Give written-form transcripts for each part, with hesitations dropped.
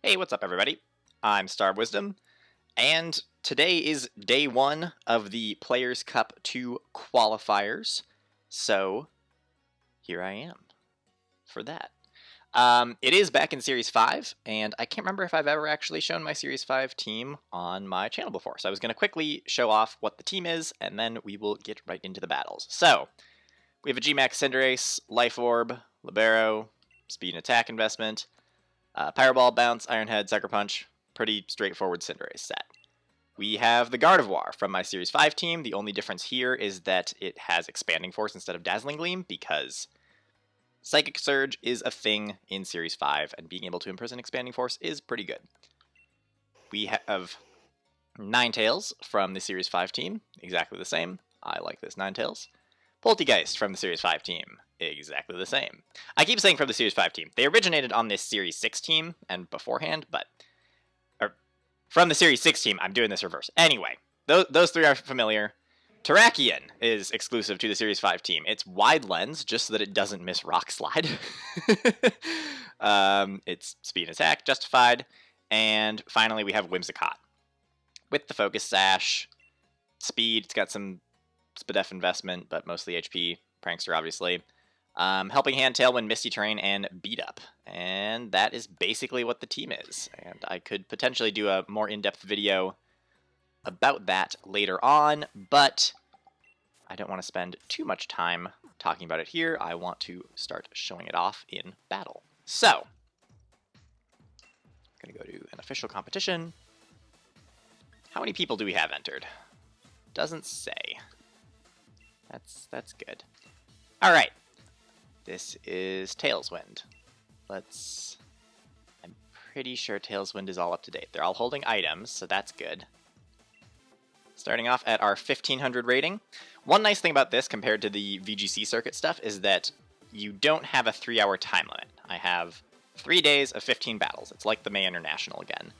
Hey, what's up, everybody? I'm StarofWisdom, and today is day one of the Players' Cup 2 qualifiers. So, here I am for that. It is back in Series 5, and I can't remember if I've ever actually shown my Series 5 team on my channel before. So I was going to quickly show off what the team is, and then we will get right into the battles. So, we have a Gmax Cinderace, Life Orb, Libero, Speed and Attack Investment, Fireball, Bounce, Iron Head, Sucker Punch. Pretty straightforward Cinderace set. We have the Gardevoir from my Series 5 team. The only difference here is that it has Expanding Force instead of Dazzling Gleam, because Psychic Surge is a thing in Series 5, and being able to imprison Expanding Force is pretty good. We have Ninetales from the Series 5 team, exactly the same. I like this Ninetales. Poltegeist from the Series 5 team, exactly the same. I keep saying from the Series 5 team. They originated on this Series 6 team and beforehand, but from the Series 6 team, I'm doing this reverse. Anyway, those three are familiar. Terrakion is exclusive to the Series 5 team. It's Wide Lens, just so that it doesn't miss Rock Slide. It's Speed and Attack, Justified. And finally, we have Whimsicott. With the Focus Sash, Speed, it's got some Spadef investment, but mostly HP. Prankster, obviously. Helping Hand, Tailwind, Misty Terrain, and Beat Up. And that is basically what the team is. And I could potentially do a more in-depth video about that later on, but I don't want to spend too much time talking about it here. I want to start showing it off in battle. So, I'm going to go to an official competition. How many people do we have entered? Doesn't say. That's good. All right. This is Tailswind. I'm pretty sure Tailswind is all up to date. They're all holding items, so that's good. Starting off at our 1500 rating. One nice thing about this compared to the VGC circuit stuff is that you don't have a 3-hour time limit. I have 3 days of 15 battles. It's like the May International again.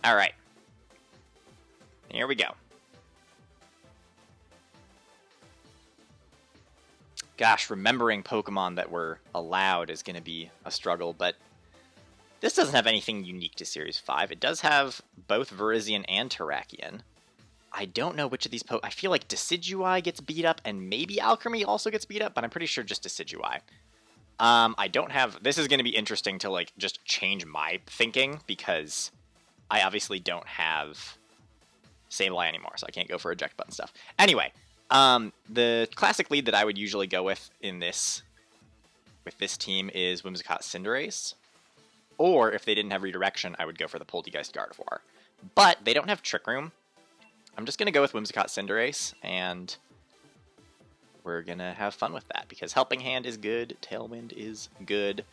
All right. Here we go. Gosh, remembering Pokemon that were allowed is going to be a struggle, but this doesn't have anything unique to Series 5. It does have both Virizion and Terrakion. I don't know which of these I feel like Decidueye gets beat up, and maybe Alchemy also gets beat up, but I'm pretty sure just Decidueye. I don't have... This is going to be interesting to, like, just change my thinking, because I obviously don't have Sableye anymore, so I can't go for eject button stuff. Anyway... the classic lead that I would usually go with with this team is Whimsicott Cinderace. Or if they didn't have redirection, I would go for the Poltegeist Gardevoir. But they don't have Trick Room. I'm just going to go with Whimsicott Cinderace, and we're going to have fun with that, because Helping Hand is good, Tailwind is good.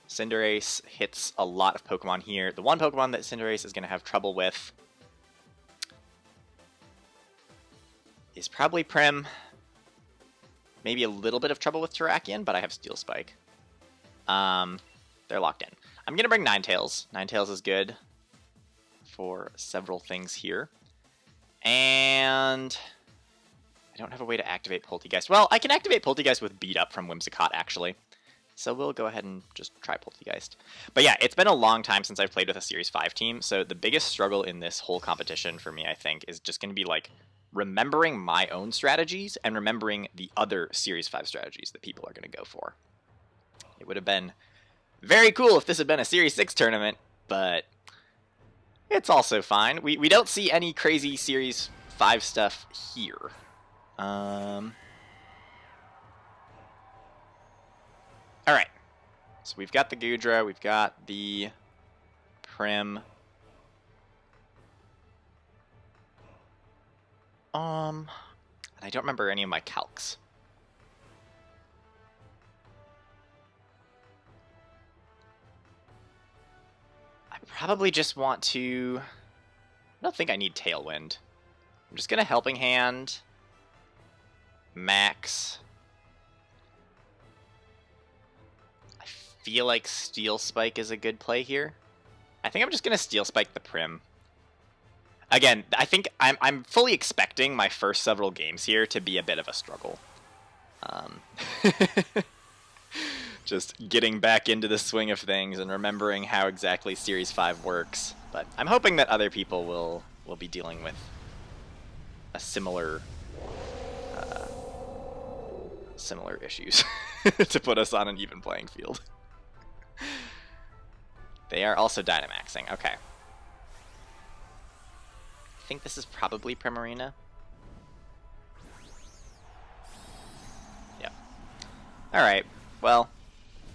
Cinderace hits a lot of Pokemon here. The one Pokemon that Cinderace is going to have trouble with is probably Prim. Maybe a little bit of trouble with Terrakion, but I have Steel Spike. They're locked in. I'm going to bring Ninetales. Ninetales is good for several things here. And I don't have a way to activate Poltegeist. Well, I can activate Poltegeist with Beat Up from Whimsicott, actually. So we'll go ahead and just try Poltegeist. But yeah, it's been a long time since I've played with a Series 5 team, so the biggest struggle in this whole competition for me, I think, is just going to be, like, remembering my own strategies and remembering the other Series 5 strategies that people are going to go for. It would have been very cool if this had been a Series 6 tournament, but it's also fine. We don't see any crazy Series 5 stuff here. Alright. So we've got the Goodra, we've got the Prim. And I don't remember any of my calcs. I probably just want to... I don't think I need Tailwind. I'm just going to Helping Hand. Max. I feel like Steel Spike is a good play here. I think I'm just going to Steel Spike the Prim. Again, I think I'm fully expecting my first several games here to be a bit of a struggle. Just getting back into the swing of things and remembering how exactly Series 5 works. But I'm hoping that other people will be dealing with a similar issues to put us on an even playing field. They are also Dynamaxing. Okay. I think this is probably Primarina. Yep. Alright, well,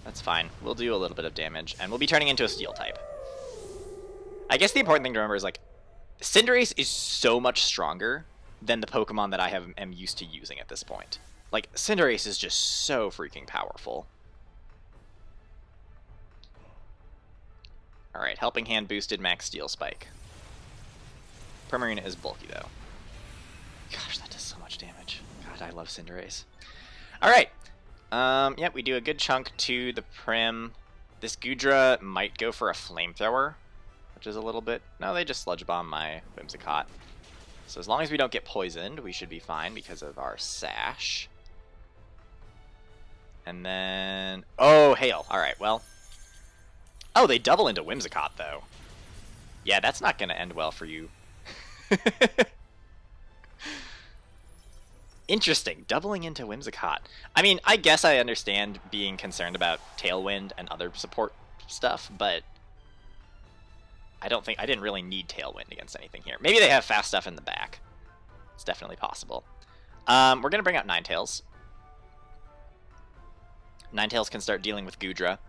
that's fine. We'll do a little bit of damage, and we'll be turning into a Steel type. I guess the important thing to remember is, like, Cinderace is so much stronger than the Pokemon that I am used to using at this point. Like, Cinderace is just so freaking powerful. Alright, Helping Hand boosted Max Steel Spike. Primarina is bulky, though. Gosh, that does so much damage. God, I love Cinderace. Alright. Yeah, we do a good chunk to the Prim. This Goodra might go for a Flamethrower, which is a little bit... No, they just Sludge Bomb my Whimsicott. So as long as we don't get poisoned, we should be fine because of our Sash. And then... Oh, Hail. Alright, well... Oh, they double into Whimsicott, though. Yeah, that's not going to end well for you. Interesting, doubling into Whimsicott. I mean, I guess I understand being concerned about Tailwind and other support stuff, but I didn't really need Tailwind against anything here. Maybe they have fast stuff in the back. It's definitely possible. We're going to bring out Ninetales. Ninetales can start dealing with Goodra.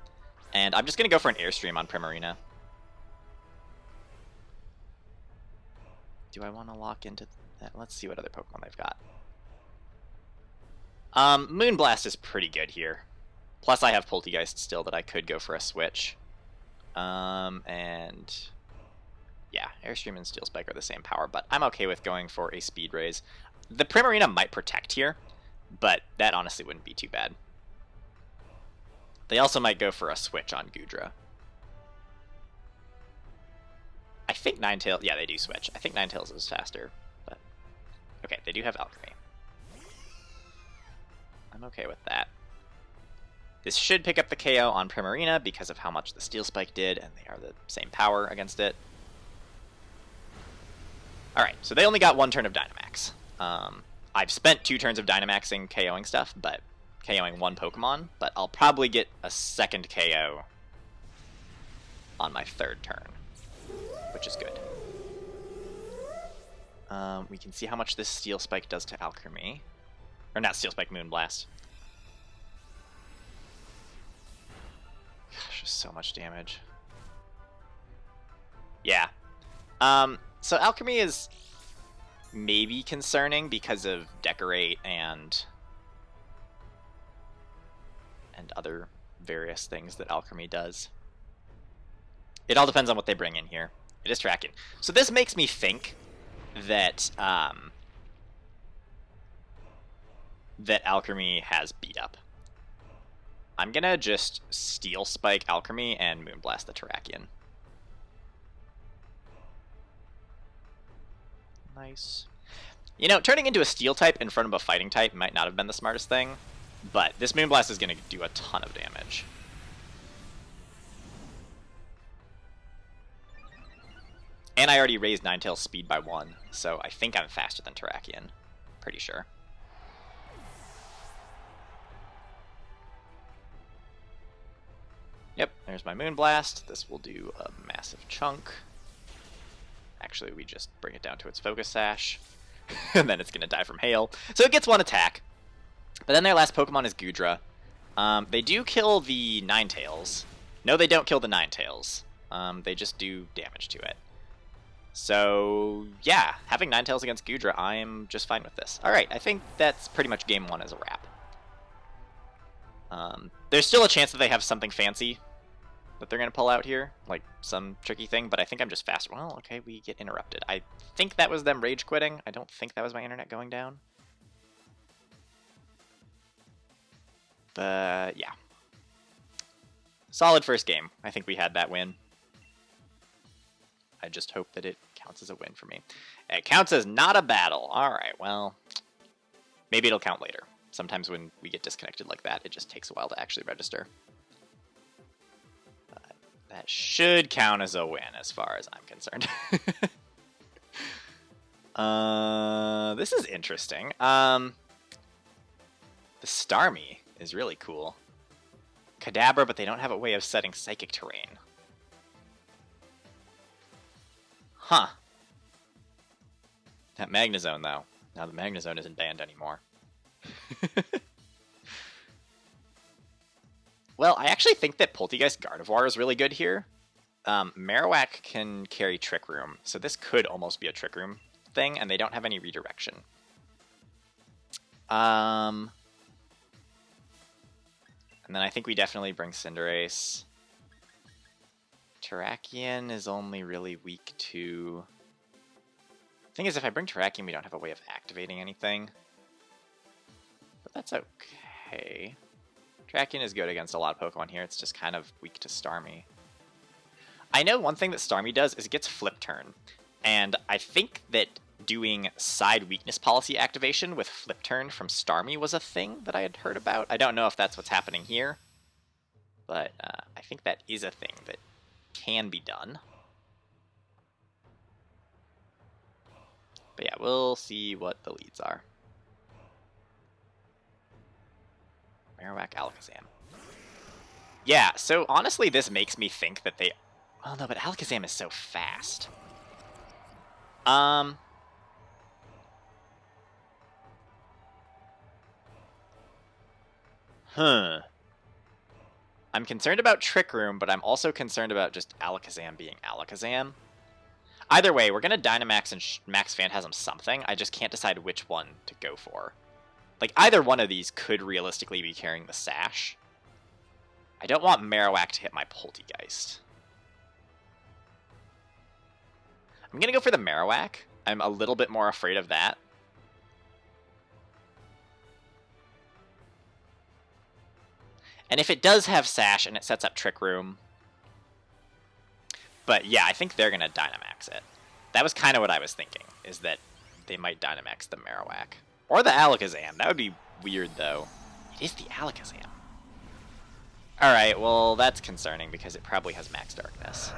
And I'm just going to go for an Airstream on Primarina. Do I want to lock into that? Let's see what other Pokemon they've got. Moonblast is pretty good here. Plus I have Poltegeist still that I could go for a switch. And... yeah, Airstream and Steel Spike are the same power, but I'm okay with going for a Speed Raise. The Primarina might protect here, but that honestly wouldn't be too bad. They also might go for a switch on Goodra. I think Ninetales... yeah, they do switch. I think Ninetales is faster, but... okay, they do have Alchemy. I'm okay with that. This should pick up the KO on Primarina because of how much the Steel Spike did, and they are the same power against it. Alright, so they only got one turn of Dynamax. I've spent 2 turns of Dynamaxing KOing stuff, but... KOing one Pokemon, but I'll probably get a second KO on my 3rd turn, which is good. We can see how much this Steel Spike does to Alchemy. Or not Steel Spike, Moonblast. Gosh, just so much damage. Yeah. So Alchemy is maybe concerning because of Decorate and other various things that Alchemy does. It all depends on what they bring in here. It is tracking. So this makes me think that that Alchemy has beat up. I'm gonna just Steel Spike Alchemy and Moonblast the Terrakion. Nice. You know, turning into a Steel type in front of a Fighting type might not have been the smartest thing, but this Moonblast is going to do a ton of damage. And I already raised Ninetales' speed by 1, so I think I'm faster than Terrakion. Pretty sure. Yep, there's my Moonblast. This will do a massive chunk. Actually, we just bring it down to its Focus Sash. And then it's going to die from Hail. So it gets 1 attack. But then their last Pokemon is Goodra. They do kill the Ninetales. No, they don't kill the Ninetales. They just do damage to it. So, yeah, having Ninetales against Goodra, I'm just fine with this. Alright, I think that's pretty much game 1 as a wrap. There's still a chance that they have something fancy that they're going to pull out here, like some tricky thing, but I think I'm just faster. Well, okay, we get interrupted. I think that was them rage quitting. I don't think that was my internet going down. But, yeah. Solid first game. I think we had that win. I just hope that it counts as a win for me. It counts as not a battle. Alright, well, maybe it'll count later. Sometimes when we get disconnected like that, it just takes a while to actually register. But that should count as a win as far as I'm concerned. This is interesting. The Starmie is really cool. Kadabra, but they don't have a way of setting Psychic Terrain. Huh. That Magnezone, though. Now the Magnezone isn't banned anymore. Well, I actually think that Poltegeist Gardevoir is really good here. Marowak can carry Trick Room, so this could almost be a Trick Room thing, and they don't have any redirection. And then I think we definitely bring Cinderace. Terrakion is only really weak to... Thing is, if I bring Terrakion, we don't have a way of activating anything. But that's okay. Terrakion is good against a lot of Pokemon here. It's just kind of weak to Starmie. I know one thing that Starmie does is it gets Flip Turn. And I think that doing side weakness policy activation with Flip Turn from Starmie was a thing that I had heard about. I don't know if that's what's happening here. But I think that is a thing that can be done. But yeah, we'll see what the leads are. Marowak, Alakazam. Yeah, so honestly, this makes me think that they... Oh no, but Alakazam is so fast. Huh. I'm concerned about Trick Room, but I'm also concerned about just Alakazam being Alakazam. Either way, we're going to Dynamax and Max Phantasm something. I just can't decide which one to go for. Like, either one of these could realistically be carrying the Sash. I don't want Marowak to hit my Poltegeist. I'm going to go for the Marowak. I'm a little bit more afraid of that. And if it does have Sash and it sets up Trick Room... But yeah, I think they're going to Dynamax it. That was kind of what I was thinking, is that they might Dynamax the Marowak. Or the Alakazam. That would be weird, though. It is the Alakazam. Alright, well, that's concerning, because it probably has Max Darkness.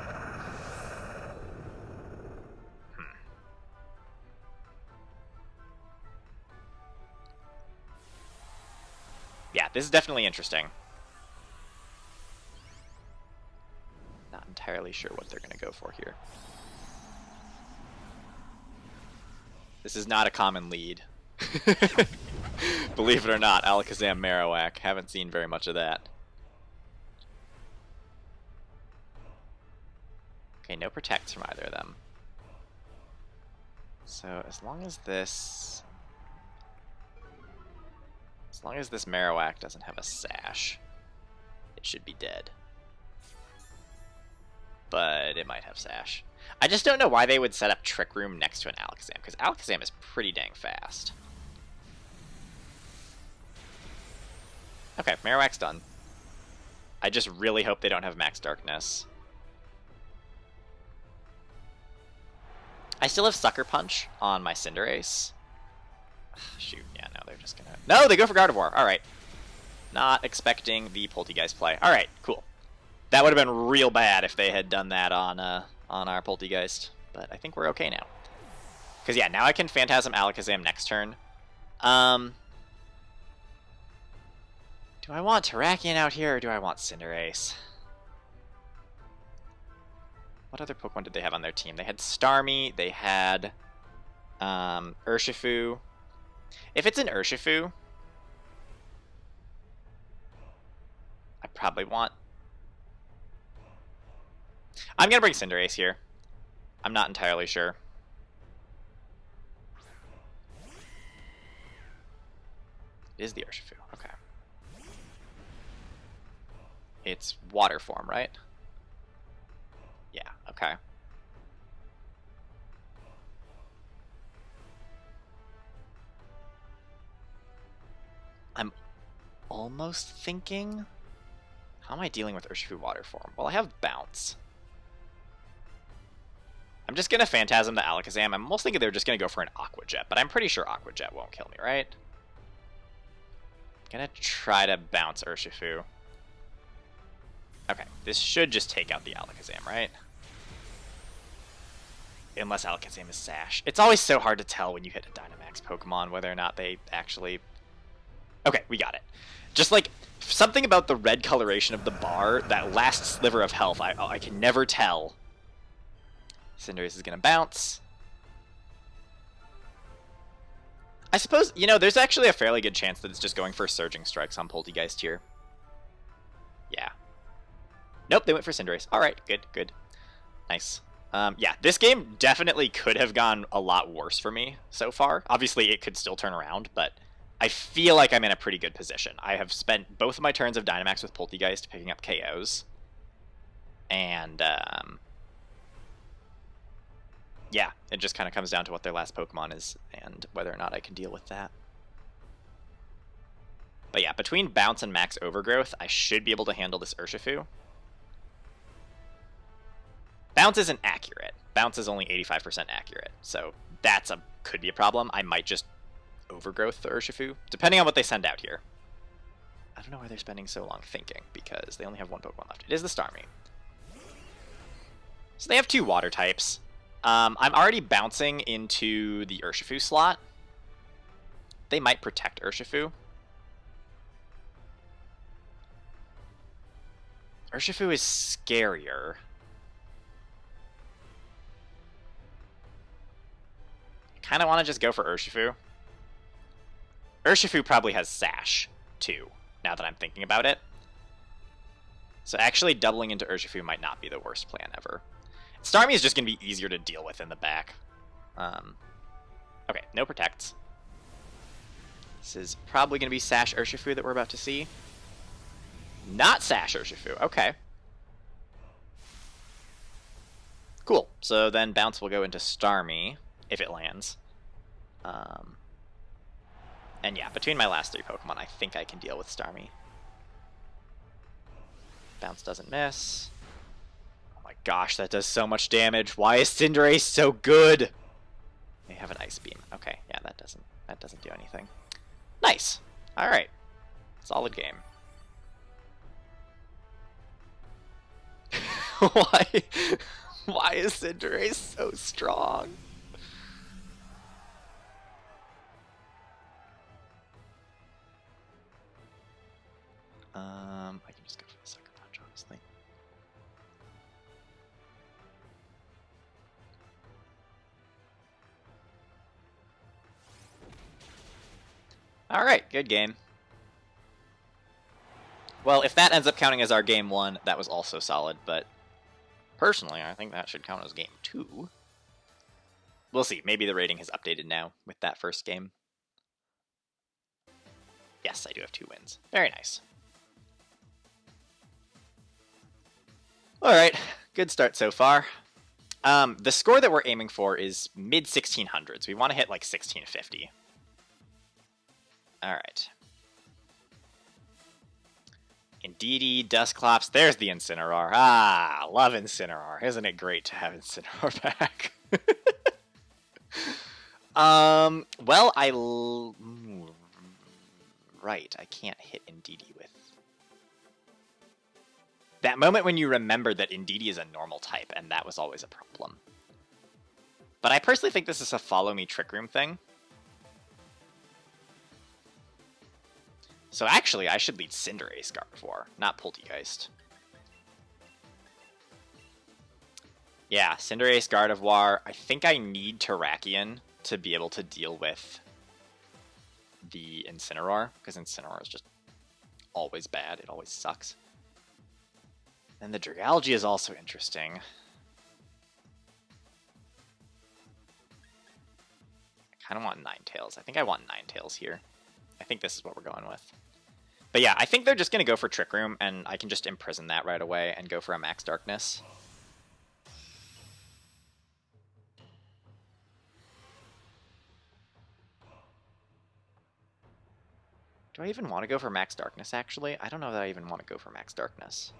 Yeah, this is definitely interesting. Not entirely sure what they're going to go for here. This is not a common lead. Believe it or not, Alakazam Marowak. Haven't seen very much of that. Okay, no protects from either of them. So as long as this Marowak doesn't have a Sash, it should be dead. But it might have Sash. I just don't know why they would set up Trick Room next to an Alakazam, because Alakazam is pretty dang fast. Okay, Marowak's done. I just really hope they don't have Max Darkness. I still have Sucker Punch on my Cinderace. Shoot, yeah, no, they're just gonna... No, they go for Gardevoir. Alright. Not expecting the Poltegeist play. Alright, cool. That would have been real bad if they had done that on our Poltegeist. But I think we're okay now. Because, yeah, now I can Phantasm Alakazam next turn. Do I want Terrakion out here, or do I want Cinderace? What other Pokemon did they have on their team? They had Starmie, they had Urshifu. If it's an Urshifu, I probably want... I'm going to bring Cinderace here. I'm not entirely sure. It is the Urshifu, okay. It's water form, right? Yeah, okay. I'm almost thinking... How am I dealing with Urshifu water form? Well, I have Bounce. I'm just going to Phantasm the Alakazam. I'm almost thinking they're just going to go for an Aqua Jet, but I'm pretty sure Aqua Jet won't kill me, right? Gonna try to bounce Urshifu. Okay, this should just take out the Alakazam, right? Unless Alakazam is Sash. It's always so hard to tell when you hit a Dynamax Pokemon whether or not they actually... Okay, we got it. Just like, something about the red coloration of the bar, that last sliver of health, I can never tell. Cinderace is gonna bounce. I suppose, you know, there's actually a fairly good chance that it's just going for Surging Strikes on Poltegeist here. Yeah. Nope, they went for Cinderace. Alright, good, good. Nice. Yeah, this game definitely could have gone a lot worse for me so far. Obviously, it could still turn around, but I feel like I'm in a pretty good position. I have spent both of my turns of Dynamax with Poltegeist picking up KOs. And, yeah, it just kind of comes down to what their last Pokemon is and whether or not I can deal with that. But yeah, between Bounce and Max Overgrowth, I should be able to handle this Urshifu. Bounce isn't accurate. Bounce is only 85% accurate, so that's could be a problem. I might just Overgrowth the Urshifu, depending on what they send out here. I don't know why they're spending so long thinking, because they only have one Pokemon left. It is the Starmie. So they have two Water types. I'm already bouncing into the Urshifu slot. They might protect Urshifu. Urshifu is scarier. I kind of want to just go for Urshifu. Urshifu probably has Sash, too, now that I'm thinking about it. So actually doubling into Urshifu might not be the worst plan ever. Starmie is just going to be easier to deal with in the back. Okay, no protects. This is probably going to be Sash Urshifu that we're about to see. Not Sash Urshifu, okay. Cool, so then Bounce will go into Starmie, if it lands. And yeah, between my last three Pokemon, I think I can deal with Starmie. Bounce doesn't miss. Oh my gosh, that does so much damage. Why is Cinderace so good? They have an Ice Beam. Okay, yeah, that doesn't do anything. Nice. All right. Solid game. Why is Cinderace so strong? I can just go for the Sucker Punch, honestly. Alright, good game. Well, if that ends up counting as our game 1, that was also solid, but personally, I think that should count as game 2. We'll see. Maybe the rating has updated now with that first game. Yes, I do have 2 wins. Very nice. Alright, good start so far. The score that we're aiming for is mid-1600s. We want to hit like 1650. Alright. Indeedee, Dusclops, there's the Incineroar. Ah, love Incineroar. Isn't it great to have Incineroar back? Well, right, I can't hit Indeedee with... That moment when you remember that Indeedee is a normal type, and that was always a problem. But I personally think this is a follow me Trick Room thing. So actually, I should lead Cinderace Gardevoir, not Poltegeist. Yeah, Cinderace Gardevoir. I think I need Terrakion to be able to deal with the Incineroar, because Incineroar is just always bad. It always sucks. And the Dragalge is also interesting. I kind of want Ninetales. I think I want Ninetales here. I think this is what we're going with. But yeah, I think they're just going to go for Trick Room, and I can just imprison that right away and go for a Max Darkness. Do I even want to go for Max Darkness, actually? I don't know that I even want to go for Max Darkness.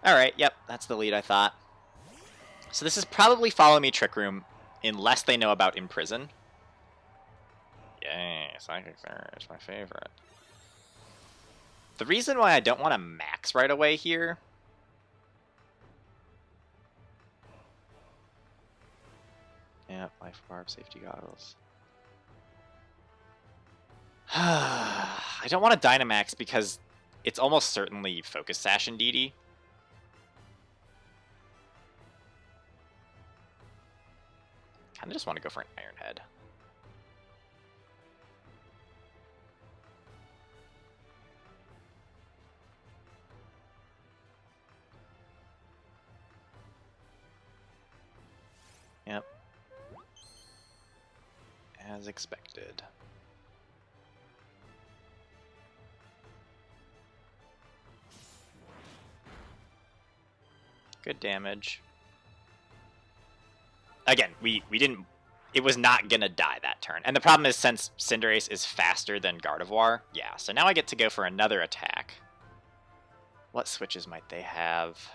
Alright, yep, that's the lead I thought. So this is probably Follow Me Trick Room, unless they know about Imprison. Psychic Surge, my favorite. The reason why I don't want to max right away here... Yeah, Life Barb, Safety Goggles. I don't want to Dynamax because it's almost certainly Focus Sash and DD. Kind of just want to go for an Iron Head. Yep. As expected. Good damage. Again, we didn't... It was not gonna die that turn. And the problem is, since Cinderace is faster than Gardevoir, yeah, so now I get to go for another attack. What switches might they have?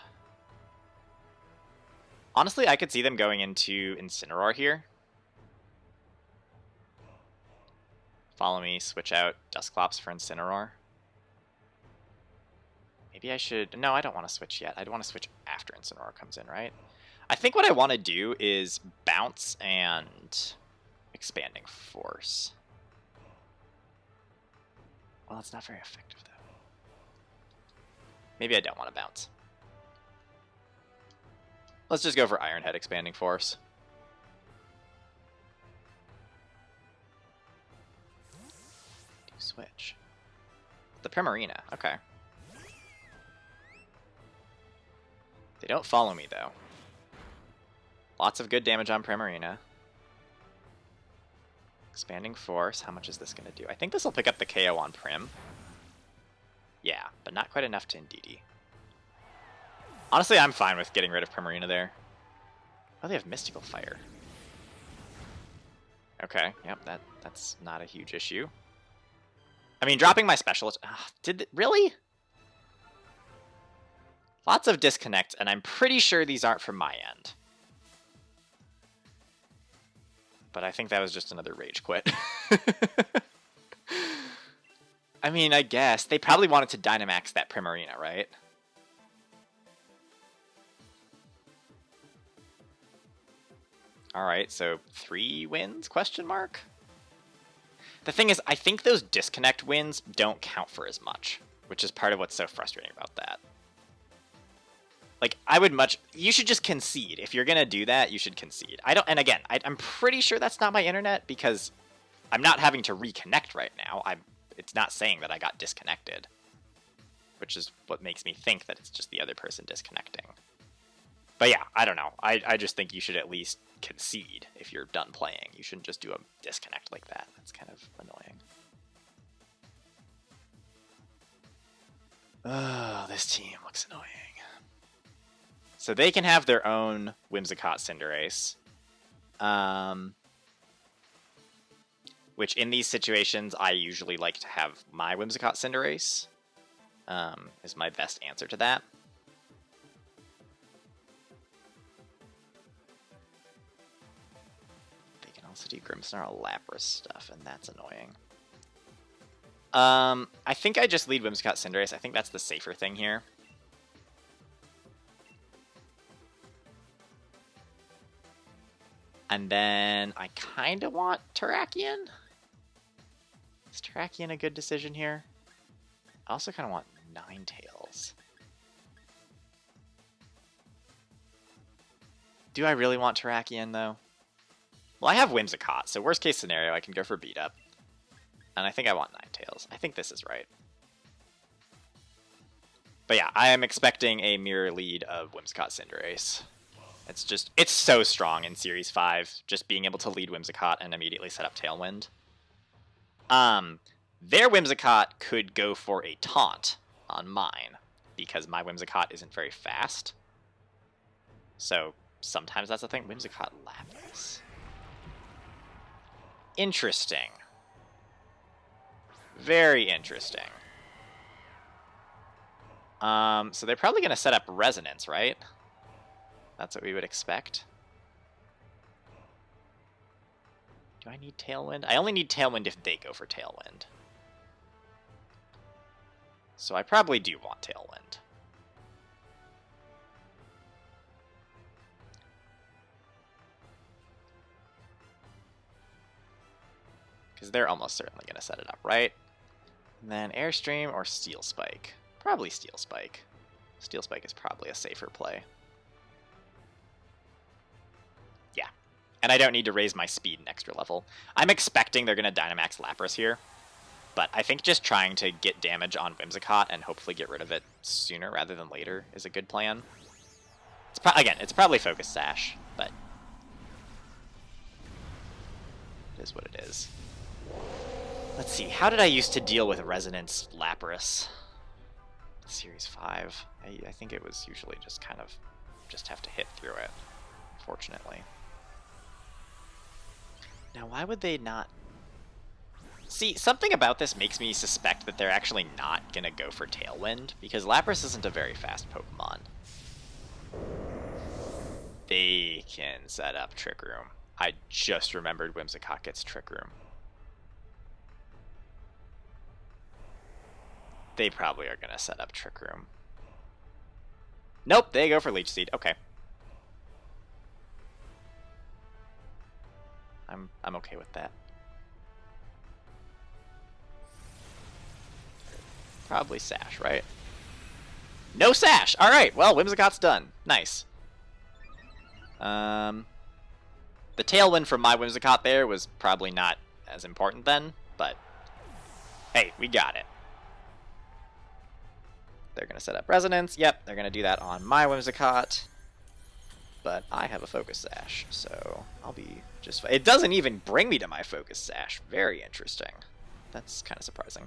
Honestly, I could see them going into Incineroar here. Follow me, switch out Dusclops for Incineroar. Maybe I should... No, I don't want to switch yet. I'd want to switch after Incineroar comes in, right? I think what I want to do is Bounce and Expanding Force. Well, it's not very effective, though. Maybe I don't want to Bounce. Let's just go for Iron Head Expanding Force. Do switch. The Primarina, okay. They don't follow me, though. Lots of good damage on Primarina. Expanding Force, how much is this going to do? I think this will pick up the KO on Prim. Yeah, but not quite enough to Indeedee. Honestly, I'm fine with getting rid of Primarina there. Oh, they have Mystical Fire. Okay, yep, that's not a huge issue. I mean, dropping my Specialist... really? Lots of disconnect, and I'm pretty sure these aren't from my end. But I think that was just another Rage Quit. I mean, I guess. They probably wanted to Dynamax that Primarina, right? Alright, so 3 wins, question mark? The thing is, I think those disconnect wins don't count for as much, which is part of what's so frustrating about that. Like, I would much... You should just concede. If you're gonna do that, you should concede. And again, I'm pretty sure that's not my internet, because I'm not having to reconnect right now. It's not saying that I got disconnected, which is what makes me think that it's just the other person disconnecting. But yeah, I don't know. I just think you should at least concede if you're done playing. You shouldn't just do a disconnect like that. That's kind of annoying. Oh, this team looks annoying. So they can have their own Whimsicott Cinderace. Which in these situations, I usually like to have my Whimsicott Cinderace. Is my best answer to that. They can also do Grimmsnarl Lapras stuff, and that's annoying. I think I just lead Whimsicott Cinderace. I think that's the safer thing here. And then I kind of want Terrakion. Is Terrakion a good decision here? I also kind of want Ninetales. Do I really want Terrakion, though? Well, I have Whimsicott, so worst case scenario, I can go for Beat Up. And I think I want Ninetales. I think this is right. But yeah, I am expecting a mirror lead of Whimsicott Cinderace. It's so strong in Series 5, just being able to lead Whimsicott and immediately set up Tailwind. Their Whimsicott could go for a taunt on mine, because my Whimsicott isn't very fast. So, sometimes that's the thing. Whimsicott Lapras. Interesting. Very interesting. So they're probably going to set up Resonance, right? That's what we would expect. Do I need Tailwind? I only need Tailwind if they go for Tailwind. So I probably do want Tailwind. Because they're almost certainly going to set it up, right? And then Airstream or Steel Spike? Probably Steel Spike. Steel Spike is probably a safer play. Yeah. And I don't need to raise my speed an extra level. I'm expecting they're going to Dynamax Lapras here. But I think just trying to get damage on Whimsicott and hopefully get rid of it sooner rather than later is a good plan. Again, it's probably Focus Sash, but it is what it is. Let's see, how did I used to deal with Resonance Lapras? Series 5. I think it was usually just kind of just have to hit through it, unfortunately. Now, why would they not... See, something about this makes me suspect that they're actually not going to go for Tailwind, because Lapras isn't a very fast Pokemon. They can set up Trick Room. I just remembered Whimsicott gets Trick Room. They probably are going to set up Trick Room. Nope, they go for Leech Seed. Okay. I'm okay with that. Probably Sash, right? No Sash! Alright, well, Whimsicott's done. Nice. The Tailwind from my Whimsicott there was probably not as important then, but hey, we got it. They're going to set up Resonance. Yep, they're going to do that on my Whimsicott. But I have a Focus Sash, so I'll be just fine. It doesn't even bring me to my Focus Sash. Very interesting. That's kind of surprising.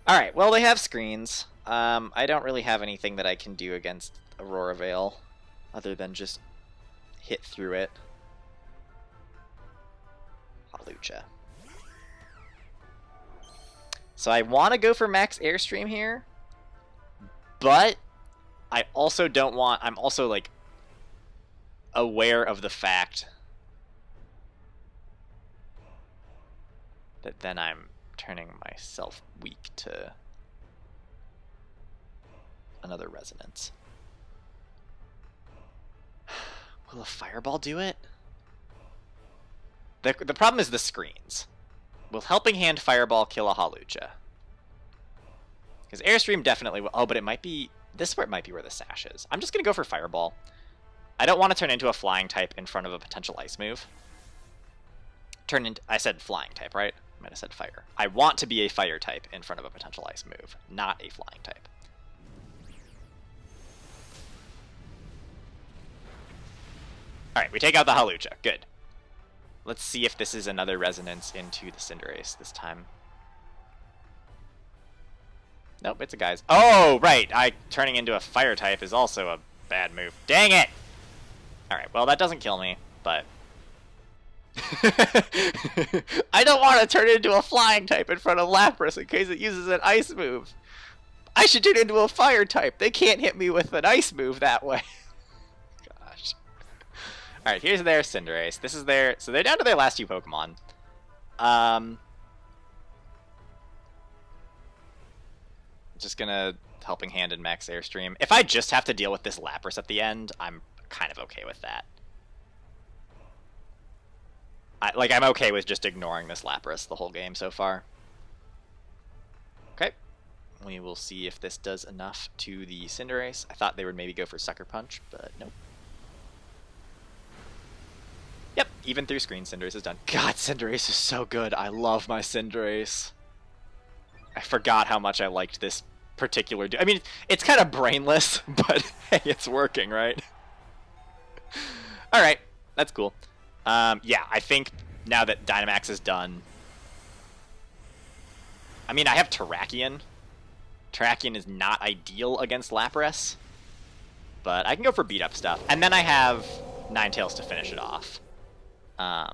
Alright, well, they have screens. I don't really have anything that I can do against Aurora Veil, other than just hit through it. Hawlucha. So I want to go for Max Airstream here, but I also don't want... I'm also, like, aware of the fact that then I'm turning myself weak to another Resonance. Will a Fireball do it? The problem is the screens. Will Helping Hand Fireball kill a Hawlucha? Because Airstream definitely will. Oh, but it might be... This might be where the Sash is. I'm just going to go for Fireball. I don't want to turn into a Flying type in front of a potential Ice move. I said Flying type, right? I might have said Fire. I want to be a Fire type in front of a potential Ice move, not a Flying type. Alright, we take out the Hawlucha. Good. Let's see if this is another Resonance into the Cinderace this time. Nope, it's a Geyser. Oh, right! Turning into a Fire type is also a bad move. Dang it! Alright, well, that doesn't kill me, but... I don't want to turn it into a Flying type in front of Lapras in case it uses an Ice move. I should turn it into a Fire type. They can't hit me with an Ice move that way. Gosh. Alright, here's their Cinderace. This is their... So they're down to their last two Pokemon. Just gonna Helping Hand and Max Airstream. If I just have to deal with this Lapras at the end, I'm kind of okay with that. I'm okay with just ignoring this Lapras the whole game so far. Okay. We will see if this does enough to the Cinderace. I thought they would maybe go for Sucker Punch, but nope. Yep, even through screen, Cinderace is done. God, Cinderace is so good. I love my Cinderace. I forgot how much I liked this particular... I mean, it's kind of brainless, but hey, it's working, right? Alright, that's cool. Yeah, I think now that Dynamax is done... I mean, I have Terrakion. Terrakion is not ideal against Lapras, but I can go for beat-up stuff. And then I have Ninetales to finish it off. Yeah,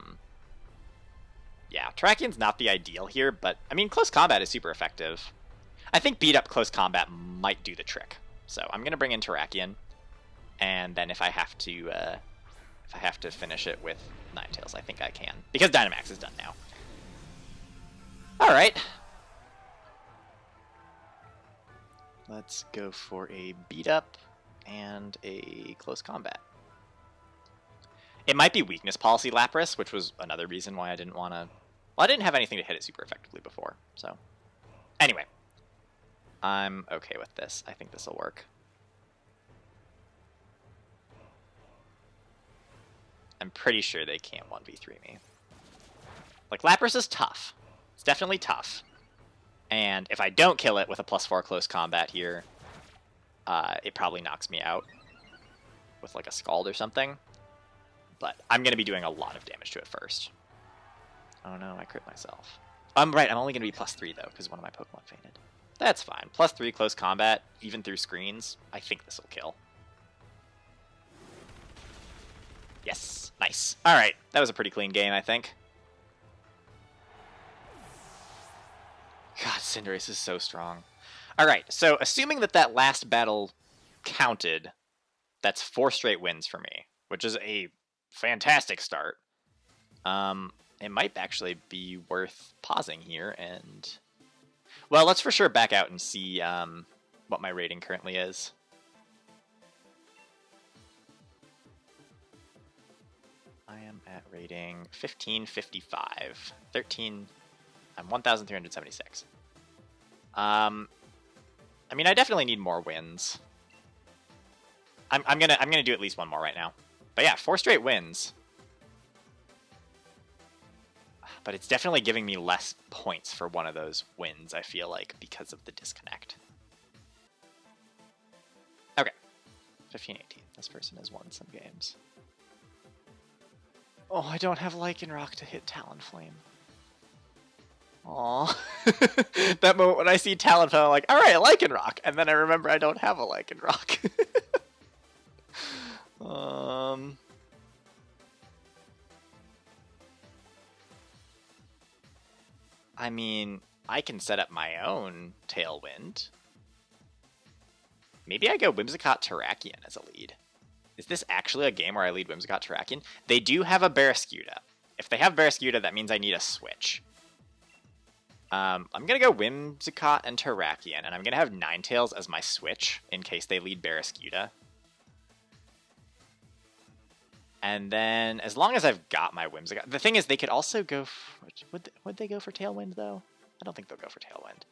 Terrakion's not the ideal here, but, I mean, Close Combat is super effective. I think beat-up Close Combat might do the trick. So I'm going to bring in Terrakion, and then if I have to finish it with Ninetales. I think I can. Because Dynamax is done now. Alright. Let's go for a beat up and a close combat. It might be weakness policy Lapras, which was another reason why I didn't want to... Well, I didn't have anything to hit it super effectively before, so... Anyway. I'm okay with this. I think this will work. I'm pretty sure they can't 1v3 me. Like, Lapras is tough. It's definitely tough. And if I don't kill it with a +4 close combat here, it probably knocks me out with like a Scald or something. But I'm going to be doing a lot of damage to it first. Oh no, I crit myself. I'm right, I'm only going to be +3 though, because one of my Pokemon fainted. That's fine. +3 close combat, even through screens. I think this will kill. Yes, nice. Alright, that was a pretty clean game, I think. God, Cinderace is so strong. Alright, so assuming that that last battle counted, that's 4 straight wins for me, which is a fantastic start. It might actually be worth pausing here and... Well, let's for sure back out and see what my rating currently is. I am at rating 1555. 13... I'm 1,376. I mean, I definitely need more wins. I'm gonna do at least one more right now. But yeah, 4 straight wins. But it's definitely giving me less points for one of those wins, I feel like, because of the disconnect. Okay. 15-18. This person has won some games. Oh, I don't have Lycanroc to hit Talonflame. Aww. That moment when I see Talonflame, I'm like, alright, Lycanroc! And then I remember I don't have a Lycanroc. I mean, I can set up my own Tailwind. Maybe I go Whimsicott Terrakion as a lead. Is this actually a game where I lead Whimsicott Terrakion? They do have a Barraskewda. If they have Barraskewda, that means I need a switch. I'm going to go Whimsicott and Terrakion, and I'm going to have Ninetales as my switch in case they lead Barraskewda. And then, as long as I've got my Whimsicott... The thing is, they could also go... Would they go for Tailwind, though? I don't think they'll go for Tailwind.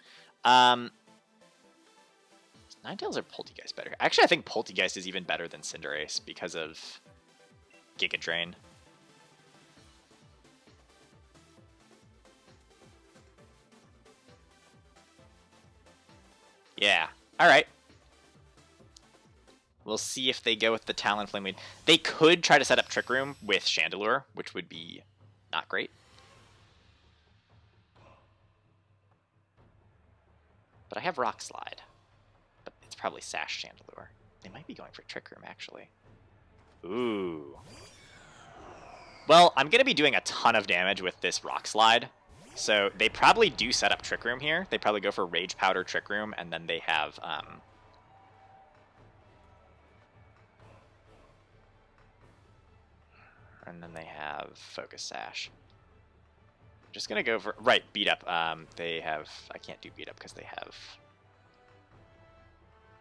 Ninetales or Poltegeist better? Actually, I think Poltegeist is even better than Cinderace because of Giga Drain. Yeah. Alright. We'll see if they go with the Talonflame lead. They could try to set up Trick Room with Chandelure, which would be not great. But I have Rock Slide. But it's probably Sash Chandelure. They might be going for Trick Room, actually. Ooh. Well, I'm going to be doing a ton of damage with this Rock Slide. So they probably do set up Trick Room here. They probably go for Rage Powder, Trick Room, and then they have... and then they have Focus Sash. I'm just going to go for... Right, Beat Up. They have... I can't do Beat Up because they have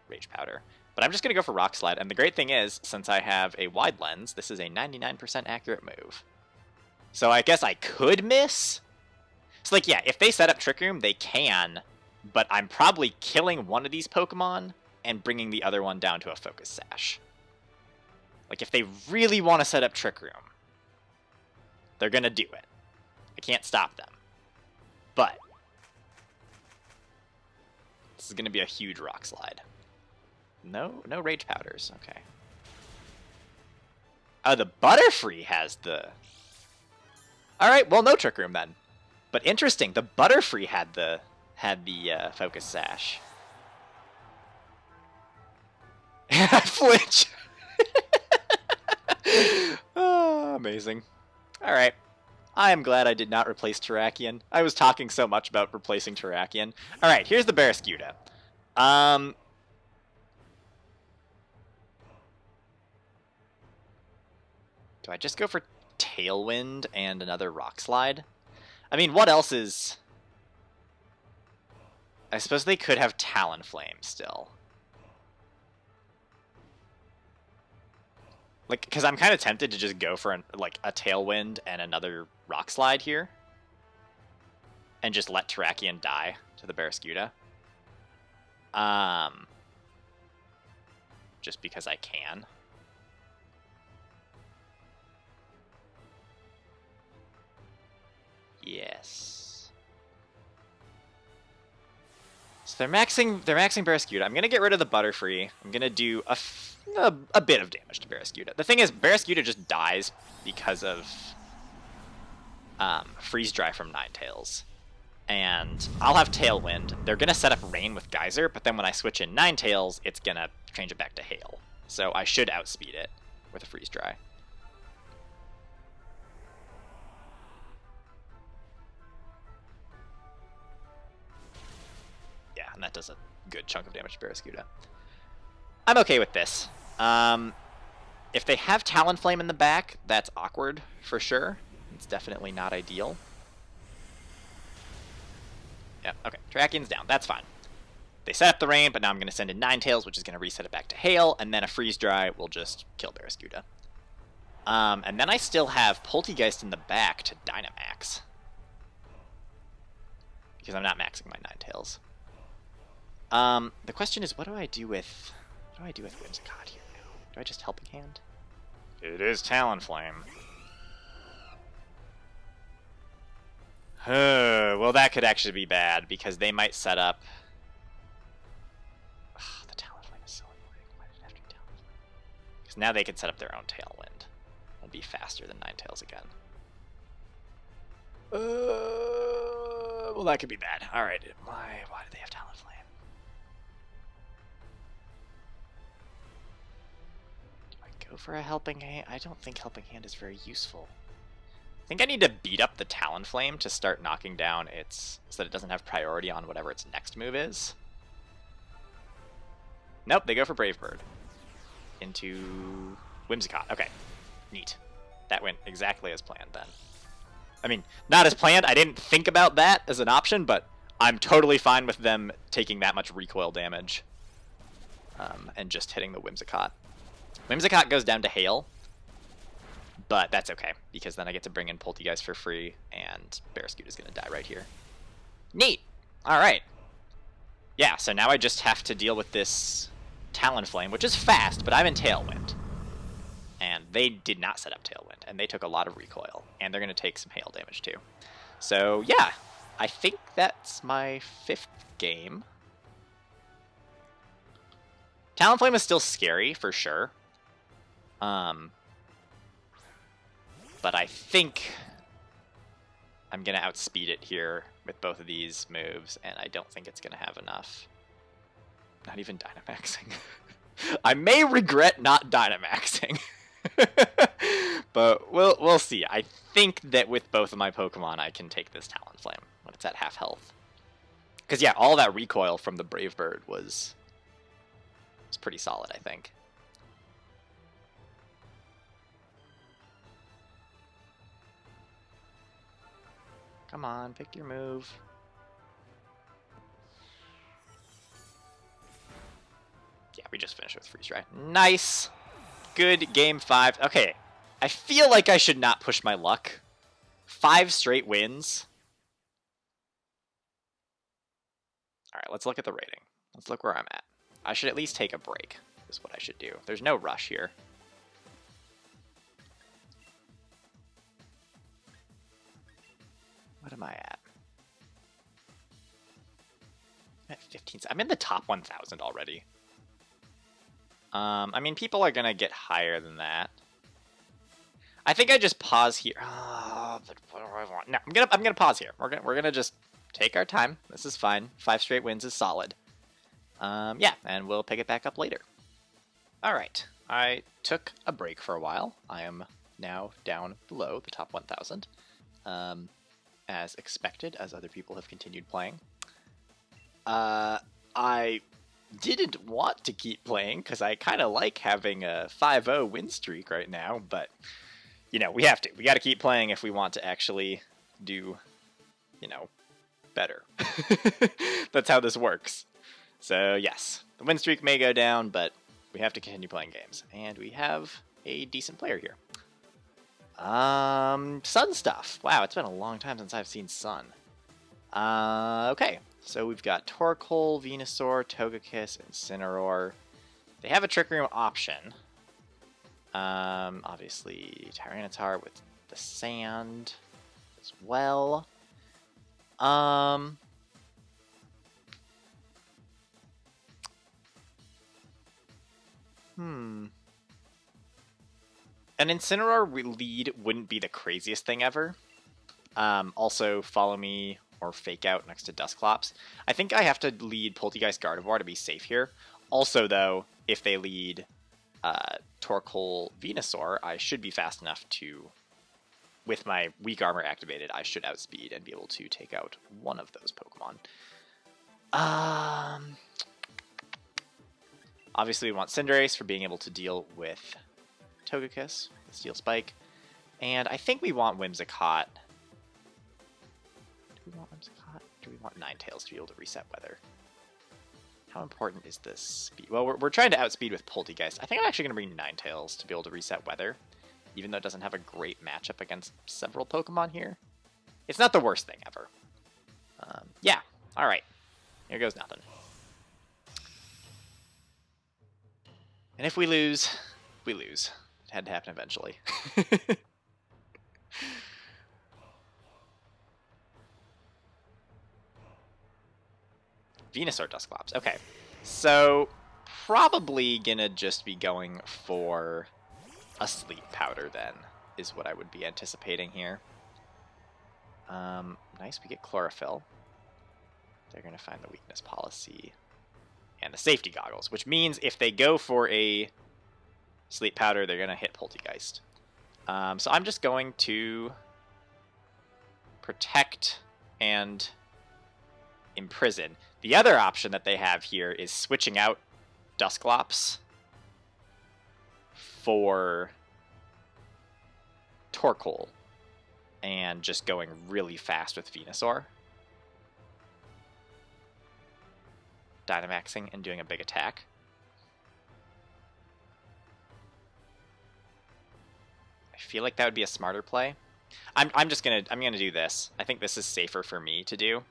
Rage Powder. But I'm just going to go for Rock Slide. And the great thing is, since I have a Wide Lens, this is a 99% accurate move. So I guess I could miss. So, like, yeah, if they set up Trick Room, they can. But I'm probably killing one of these Pokemon and bringing the other one down to a Focus Sash. Like, if they really want to set up Trick Room, they're going to do it. I can't stop them. But this is going to be a huge Rock Slide. No Rage Powders. Okay. Oh, the Butterfree has the... Alright, well, no Trick Room then. But interesting, the Butterfree had the Focus Sash. And I flinch. Oh, amazing. Alright. I am glad I did not replace Terrakion. I was talking so much about replacing Terrakion. Alright, here's the Barraskewda. Do I just go for Tailwind and another Rock Slide. I mean, what else is... I suppose they could have Talonflame still. Like, because I'm kind of tempted to just go for like a Tailwind and another Rock Slide here. And just let Terrakion die to the Barraskewda. Just because I can. Yes. So they're maxing Barraskewda. I'm gonna get rid of the Butterfree. I'm gonna do a bit of damage to Barraskewda. The thing is, Barraskewda just dies because of Freeze Dry from Ninetales. And I'll have Tailwind. They're going to set up Rain with Geyser, but then when I switch in Ninetales, it's going to change it back to Hail. So I should outspeed it with a Freeze Dry. Yeah, and that does a good chunk of damage to Barraskewda. I'm okay with this. If they have Talonflame in the back, that's awkward for sure. It's definitely not ideal. Yeah, okay, Terrakion's down, that's fine. They set up the Rain, but now I'm going to send in Ninetales, which is going to reset it back to Hail, and then a Freeze Dry will just kill Barraskewda. And then I still have Poltegeist in the back to Dynamax. Because I'm not maxing my Ninetales. The question is, what do I do with Whimsicott here now? Do I just Helping Hand? It is Talonflame. Well, that could actually be bad, because they might set up... the Talonflame is so annoying. Why did it have to be Talonflame? Because now they could set up their own Tailwind and be faster than Ninetales again. Well, that could be bad. Alright, why did they have Talonflame? Do I go for a Helping Hand? I don't think Helping Hand is very useful. I think I need to beat up the Talonflame to start knocking down its... so that it doesn't have priority on whatever its next move is. Nope, they go for Brave Bird. Into Whimsicott. Okay, neat. That went exactly as planned then. I mean, not as planned. I didn't think about that as an option, but I'm totally fine with them taking that much recoil damage. And just hitting the Whimsicott. Whimsicott goes down to Hail. But that's okay, because then I get to bring in Poltegeist for free, and Barraskewda is going to die right here. Neat! Alright. Yeah, so now I just have to deal with this Talonflame, which is fast, but I'm in Tailwind. And they did not set up Tailwind, and they took a lot of recoil, and they're going to take some hail damage too. So yeah, I think that's my 5th game. Talonflame is still scary, for sure. But I think I'm going to outspeed it here with both of these moves, and I don't think it's going to have enough. Not even Dynamaxing. I may regret not Dynamaxing. But we'll see. I think that with both of my Pokemon, I can take this Talonflame when it's at half health. Because yeah, all that recoil from the Brave Bird was pretty solid, I think. Come on, pick your move. Yeah, we just finished with Freeze Dry. Nice! Good game 5. Okay, I feel like I should not push my luck. 5 straight wins. Alright, let's look at the rating. Let's look where I'm at. I should at least take a break, is what I should do. There's no rush here. What am I at? I'm at 15. I'm in the top 1,000 already. I mean, people are gonna get higher than that. I think I just pause here. Oh, but what do I want? No, I'm gonna pause here. We're gonna just take our time. This is fine. 5 straight wins is solid. Yeah, and we'll pick it back up later. All right, I took a break for a while. I am now down below the top 1,000. As expected, as other people have continued playing. I didn't want to keep playing because I kind of like having a 5-0 win streak right now, but you know, we have to. We got to keep playing if we want to actually do, you know, better. That's how this works. So, yes, the win streak may go down, but we have to continue playing games. And we have a decent player here. Sun stuff. Wow, it's been a long time since I've seen Sun. Okay, so we've got Torkoal, Venusaur, Togekiss, Incineroar. They have a Trick Room option. Obviously, Tyranitar with the sand as well. An Incineroar lead wouldn't be the craziest thing ever. Also, Follow Me or Fake Out next to Dusclops. I think I have to lead Poltegeist Gardevoir to be safe here. Also, though, if they lead Torkoal Venusaur, I should be fast enough to, with my weak armor activated, I should outspeed and be able to take out one of those Pokemon. Obviously, we want Cinderace for being able to deal with Togekiss, the Steel Spike. And I think we want Whimsicott. Do we want Whimsicott? Do we want Ninetales to be able to reset weather? How important is this speed? Well, we're trying to outspeed with Poltegeist. I think I'm actually going to bring Ninetales to be able to reset weather, even though it doesn't have a great matchup against several Pokemon here. It's not the worst thing ever. Yeah, alright. Here goes nothing. And if we lose, we lose. It had to happen eventually. Venusaur Dusclops. Okay. So, probably gonna just be going for a Sleep Powder then, is what I would be anticipating here. Nice, we get Chlorophyll. They're gonna find the Weakness Policy and the Safety Goggles, which means if they go for a Sleep Powder, they're gonna hit Poltegeist. So I'm just going to Protect and Imprison. The other option that they have here is switching out Dusclops for Torkoal and just going really fast with Venusaur. Dynamaxing and doing a big attack. I feel like that would be a smarter play. I'm gonna do this. I think this is safer for me to do.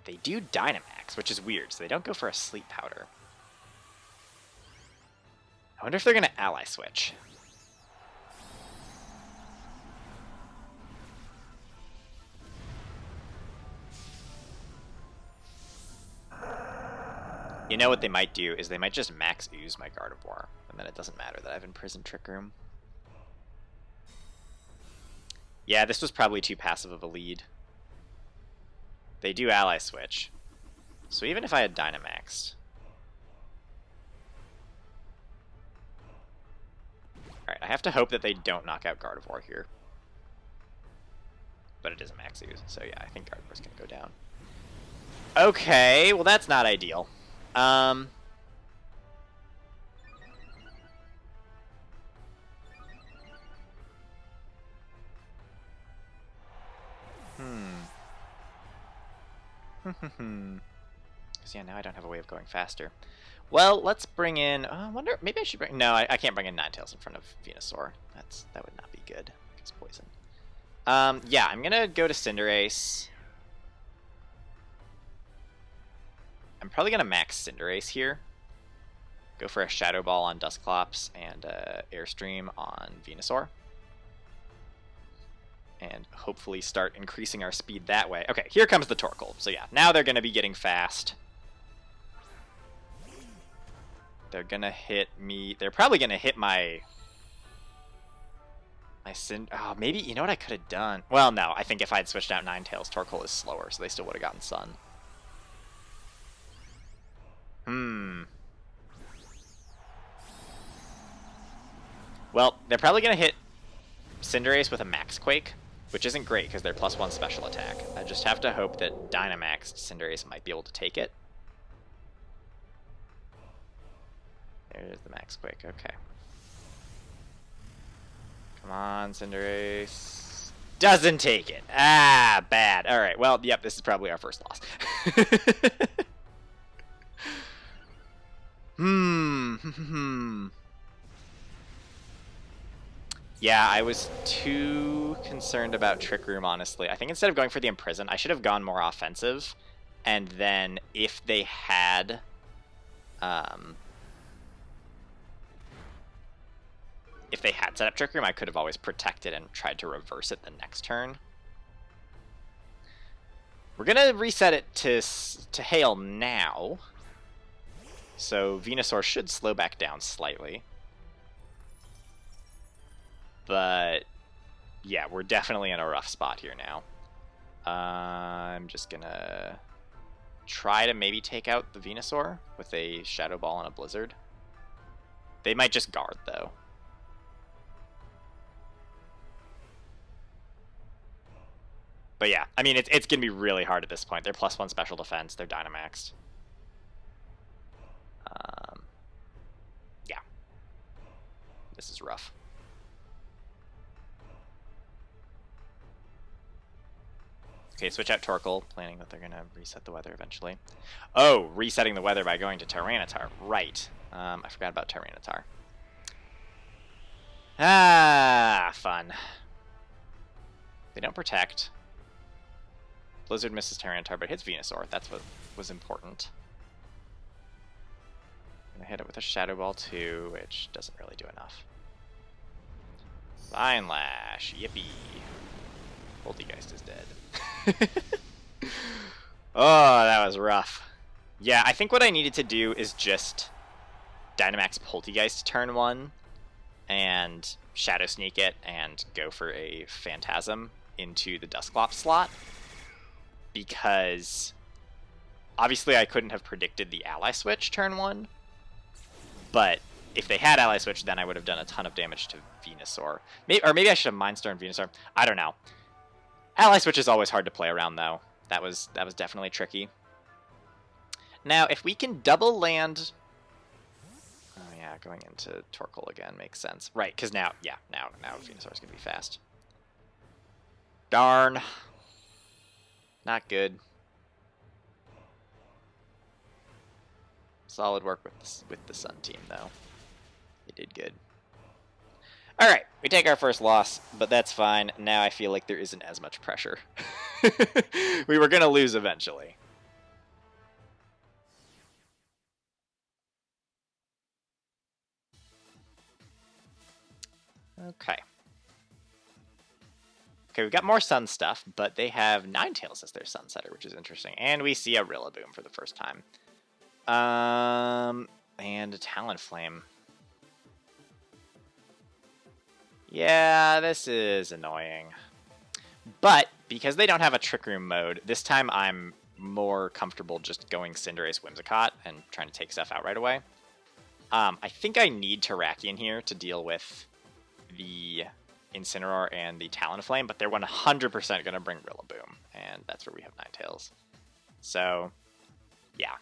They do Dynamax, which is weird, so they don't go for a Sleep Powder. I wonder if they're gonna Ally Switch. You know what they might do is they might just max ooze my Gardevoir, and then it doesn't matter that I've imprisoned Trick Room. Yeah, this was probably too passive of a lead. They do Ally Switch. So even if I had Dynamaxed... Alright, I have to hope that they don't knock out Gardevoir here. But it is a max ooze, so yeah, I think Gardevoir's gonna go down. Okay, well that's not ideal. Because yeah, now I don't have a way of going faster. Well, let's bring in... I wonder... Maybe I should bring... No, I can't bring in Ninetales in front of Venusaur. That would not be good. It's poison. Yeah, I'm gonna go to Cinderace. I'm probably gonna max Cinderace here. Go for a Shadow Ball on Dusclops and Airstream on Venusaur. And hopefully start increasing our speed that way. Okay, here comes the Torkoal. So yeah, now they're going to be getting fast. They're going to hit me. They're probably going to hit my Oh, maybe, you know what I could have done? Well, no, I think if I had switched out Ninetales, Torkoal is slower, so they still would have gotten Sun. Well, they're probably going to hit Cinderace with a Max Quake, which isn't great because they're +1 special attack. I just have to hope that Dynamaxed Cinderace might be able to take it. There's the Max Quake, okay. Come on, Cinderace. Doesn't take it. Ah, bad. All right. Well, yep, this is probably our first loss. Yeah, I was too concerned about Trick Room, honestly. I think instead of going for the Imprison, I should have gone more offensive. And then if they had... if they had set up Trick Room, I could have always protected and tried to reverse it the next turn. We're going to reset it to Hail now. So Venusaur should slow back down slightly. But yeah, we're definitely in a rough spot here now. I'm just going to try to maybe take out the Venusaur with a Shadow Ball and a Blizzard. They might just guard, though. But yeah, I mean, it's going to be really hard at this point. They're +1 special defense. They're Dynamaxed. Yeah. This is rough. Okay, switch out Torkoal, planning that they're going to reset the weather eventually. Oh, resetting the weather by going to Tyranitar. Right. I forgot about Tyranitar. Ah, fun. They don't protect. Blizzard misses Tyranitar, but hits Venusaur. That's what was important. I'm going to hit it with a Shadow Ball too, which doesn't really do enough. Vine Lash. Yippee. Poltegeist is dead. Oh, that was rough. Yeah, I think what I needed to do is just Dynamax Poltegeist turn 1 and Shadow Sneak it and go for a Phantasm into the Dusclops slot. Because obviously I couldn't have predicted the Ally Switch turn 1. But if they had Ally Switch, then I would have done a ton of damage to Venusaur. Or maybe I should have Mind Star and Venusaur. I don't know. Ally Switch is always hard to play around, though. That was definitely tricky. Now, if we can double land... Oh, yeah, going into Torkoal again makes sense. Right, because now Venusaur's going to be fast. Darn. Not good. Solid work with the Sun team, though. They did good. Alright, we take our first loss, but that's fine. Now I feel like there isn't as much pressure. We were going to lose eventually. Okay. Okay, we've got more Sun stuff, but they have Ninetales as their Sunsetter, which is interesting. And we see a Rillaboom for the first time. And a Talonflame. Yeah, this is annoying. But, because they don't have a Trick Room mode, this time I'm more comfortable just going Cinderace Whimsicott and trying to take stuff out right away. I think I need Terrakion here to deal with the Incineroar and the Talonflame, but they're 100% going to bring Rillaboom, and that's where we have Ninetales. So, yeah.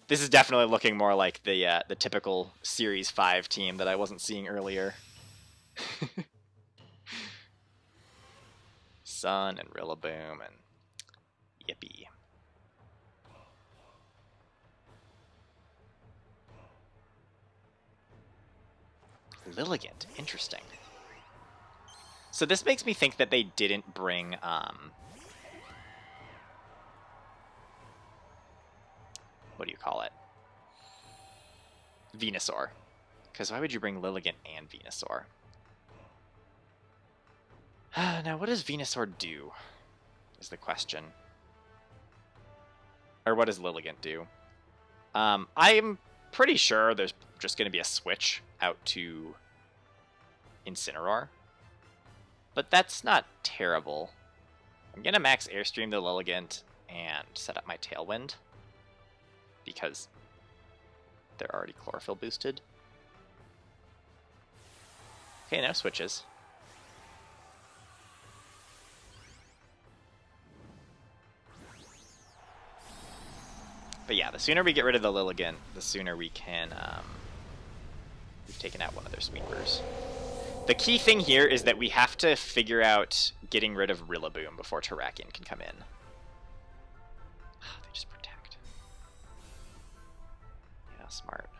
This is definitely looking more like the typical Series 5 team that I wasn't seeing earlier. Sun and Rillaboom and yippee. Lilligant, interesting. So this makes me think that they didn't bring what do you call it? Venusaur. Because why would you bring Lilligant and Venusaur? Now, what does Venusaur do? Is the question. Or what does Lilligant do? I'm pretty sure there's just going to be a switch out to Incineroar. But that's not terrible. I'm going to max Airstream the Lilligant and set up my Tailwind. Because they're already Chlorophyll boosted. Okay, no switches. But yeah, the sooner we get rid of the Lilligant, the sooner we can... we've taken out one of their sweepers. The key thing here is that we have to figure out getting rid of Rillaboom before Terrakion can come in. Oh, they just protect. Yeah, smart.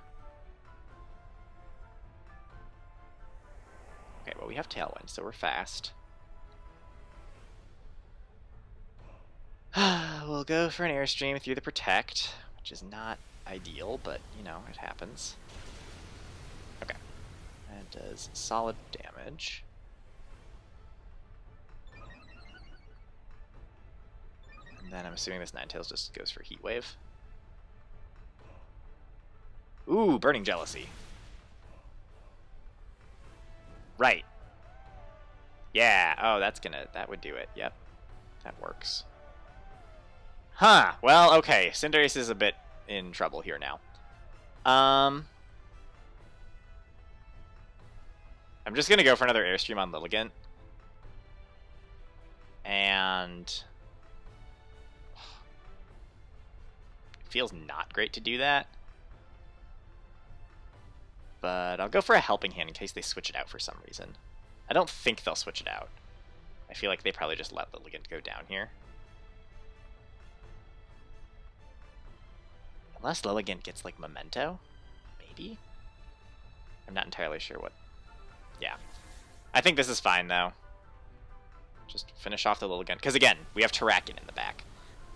Okay, well, we have Tailwind, so we're fast. We'll go for an Airstream through the Protect, which is not ideal, but, you know, it happens. Okay. That does solid damage. And then I'm assuming this Ninetales just goes for Heat Wave. Ooh, Burning Jealousy. Right. Yeah, oh, that would do it. Yep, that works. Huh, well, okay, Cinderace is a bit in trouble here now. I'm just gonna go for another Airstream on Lilligant. And it feels not great to do that. But I'll go for a Helping Hand in case they switch it out for some reason. I don't think they'll switch it out. I feel like they probably just let Lilligant go down here. Unless Lilligant gets, like, Memento? Maybe? I'm not entirely sure what... Yeah. I think this is fine, though. Just finish off the Lilligant. Because, again, we have Terrakion in the back.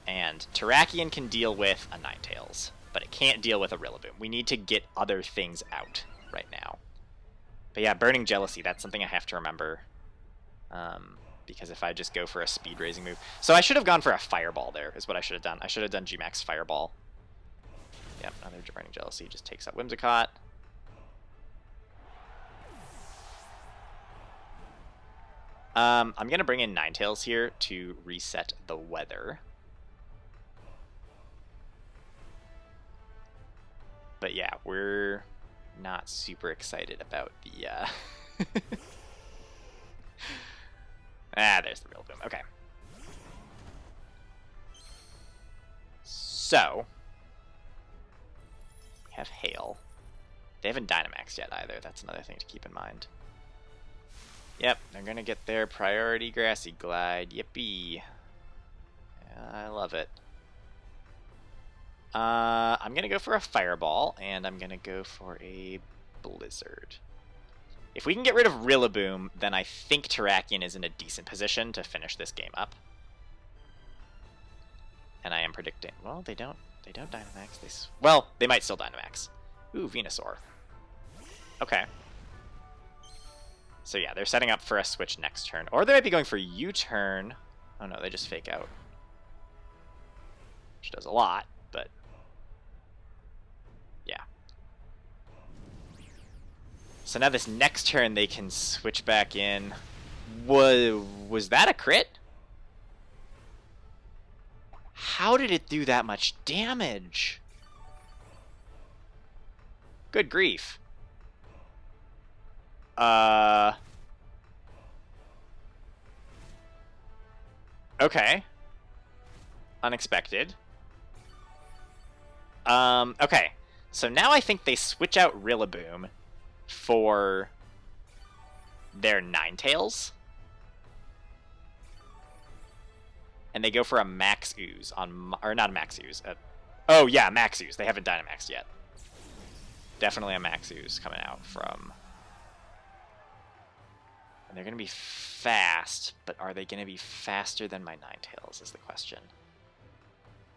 And Terrakion can deal with a Ninetales, but it can't deal with a Rillaboom. We need to get other things out right now. But yeah, Burning Jealousy, that's something I have to remember. Because if I just go for a speed-raising move... So I should have gone for a Fireball there, is what I should have done. I should have done G-Max Fireball. Yep, another Burning Jealousy just takes out Whimsicott. I'm going to bring in Ninetales here to reset the weather. But yeah, we're not super excited about the... there's the Rillaboom. Okay. So... have Hail. They haven't Dynamaxed yet either. That's another thing to keep in mind. Yep, they're going to get their priority Grassy Glide. Yippee. I love it. I'm going to go for a Fireball, and I'm going to go for a Blizzard. If we can get rid of Rillaboom, then I think Terrakion is in a decent position to finish this game up. And I am predicting... Well, they don't Dynamax. Well, they might still Dynamax. Ooh, Venusaur. Okay. So yeah, they're setting up for a switch next turn. Or they might be going for U-turn. Oh no, they just fake out. Which does a lot, but... yeah. So now this next turn they can switch back in. Was that a crit? How did it do that much damage? Good grief. Okay. Unexpected. Okay. So now I think they switch out Rillaboom for their Ninetales. And they go for a Max Ooze on... or not a Max Ooze. Oh, yeah, Max Ooze. They haven't Dynamaxed yet. Definitely a Max Ooze coming out from... and they're going to be fast, but are they going to be faster than my Ninetales is the question.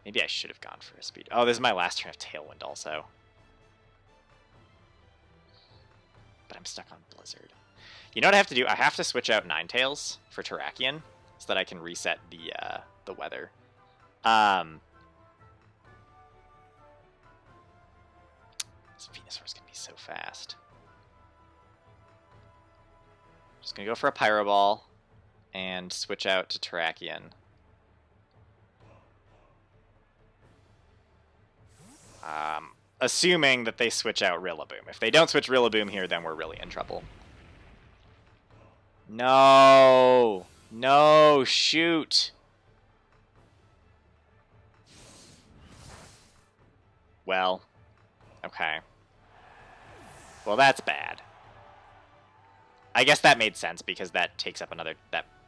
Maybe I should have gone for a speed. Oh, this is my last turn of Tailwind also. But I'm stuck on Blizzard. You know what I have to do? I have to switch out Ninetales for Terrakion so that I can reset the weather. This Venusaur's going to be so fast. Just going to go for a Pyro Ball and switch out to Terrakion. Assuming that they switch out Rillaboom. If they don't switch Rillaboom here, then we're really in trouble. No! No, shoot! Well, okay. Well, that's bad. I guess that made sense because that takes up another...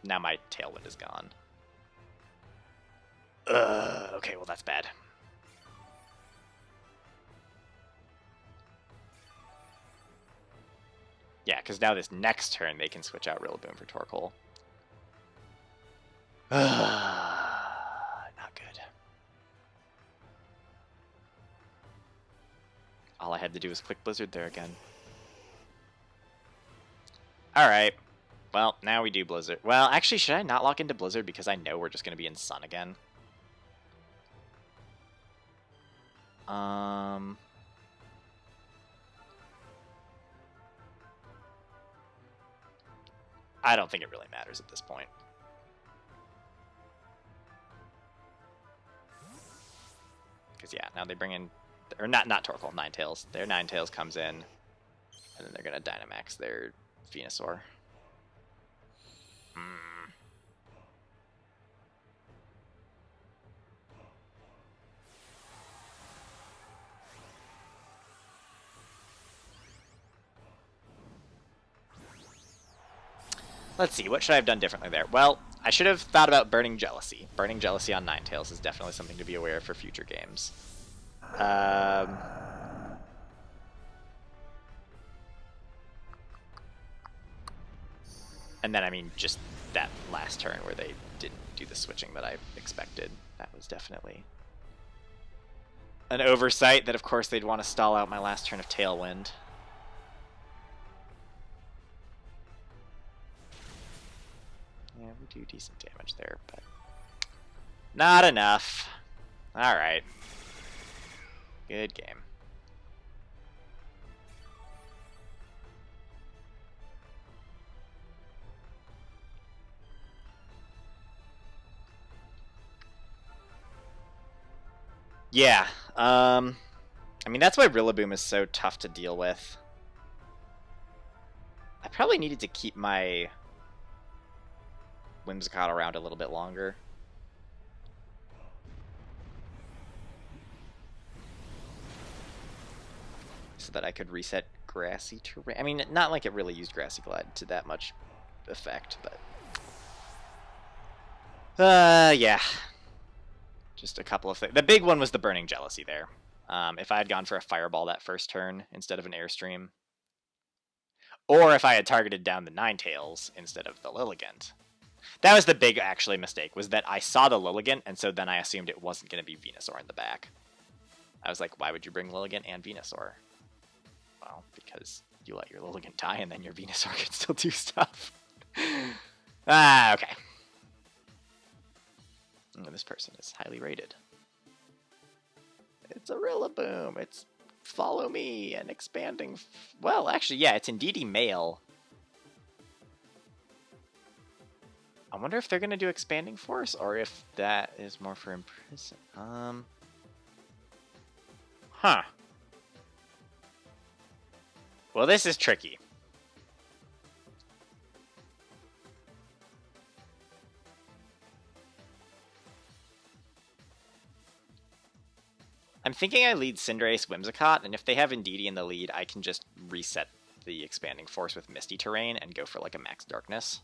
Now my Tailwind is gone. Okay, well that's bad. Yeah, because now this next turn they can switch out Rillaboom for Torkoal. Not good. All I had to do was click Blizzard there again. Alright. Well, now we do Blizzard. Well, actually, should I not lock into Blizzard because I know we're just going to be in Sun again? I don't think it really matters at this point. Because, yeah, now they bring in... Or not Torkoal, Ninetales. Their Ninetales comes in, and then they're going to Dynamax their Venusaur. Let's see, what should I have done differently there? Well, I should have thought about Burning Jealousy. Burning Jealousy on Ninetales is definitely something to be aware of for future games. And then, I mean, just that last turn where they didn't do the switching that I expected. That was definitely an oversight that, of course, they'd want to stall out my last turn of Tailwind. Yeah, we do decent damage there, but not enough. Alright. Good game. Yeah, I mean, that's why Rillaboom is so tough to deal with. I probably needed to keep my Whimsicott around a little bit longer. So that I could reset Grassy Terrain. I mean, not like it really used Grassy Glide to that much effect, but... yeah. Just a couple of things. The big one was the Burning Jealousy there. If I had gone for a Fireball that first turn instead of an Airstream, or if I had targeted down the Ninetales instead of the Lilligant. That was the big, actually, mistake, was that I saw the Lilligant, and so then I assumed it wasn't going to be Venusaur in the back. I was like, why would you bring Lilligant and Venusaur? Well, because you let your Lilligant die, and then your Venusaur can still do stuff. Okay. This person is highly rated. It's a Rillaboom. It's Follow Me and expanding... Well, actually, yeah, it's Indeedee male. I wonder if they're going to do Expanding Force, or if that is more for Imprison. Huh. Well, this is tricky. I'm thinking I lead Cinderace Whimsicott, and if they have Indeedee in the lead, I can just reset the Expanding Force with Misty Terrain and go for like a Max Darkness.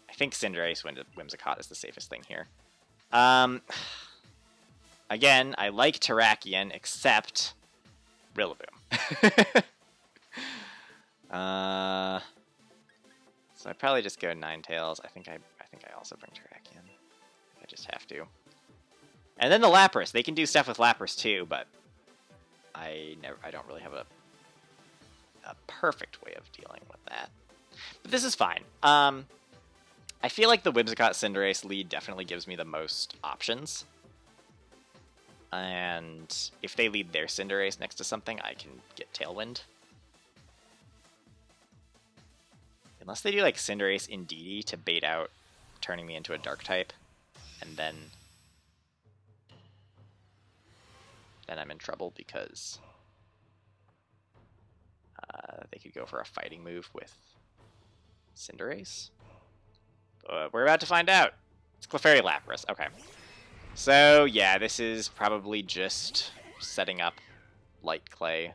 I think Cinderace Whimsicott is the safest thing here. Again, I like Terrakion, except Rillaboom. So I probably just go Ninetales. I think I also bring Terrakion. I just have to. And then the Lapras. They can do stuff with Lapras too, but I don't really have a perfect way of dealing with that. But this is fine. I feel like the Whimsicott Cinderace lead definitely gives me the most options. And if they lead their Cinderace next to something, I can get Tailwind. Unless they do like Cinderace Indeedee to bait out turning me into a Dark type, and then I'm in trouble because they could go for a fighting move with Cinderace. We're about to find out. It's Clefairy Lapras. Okay. So, yeah, this is probably just setting up light clay.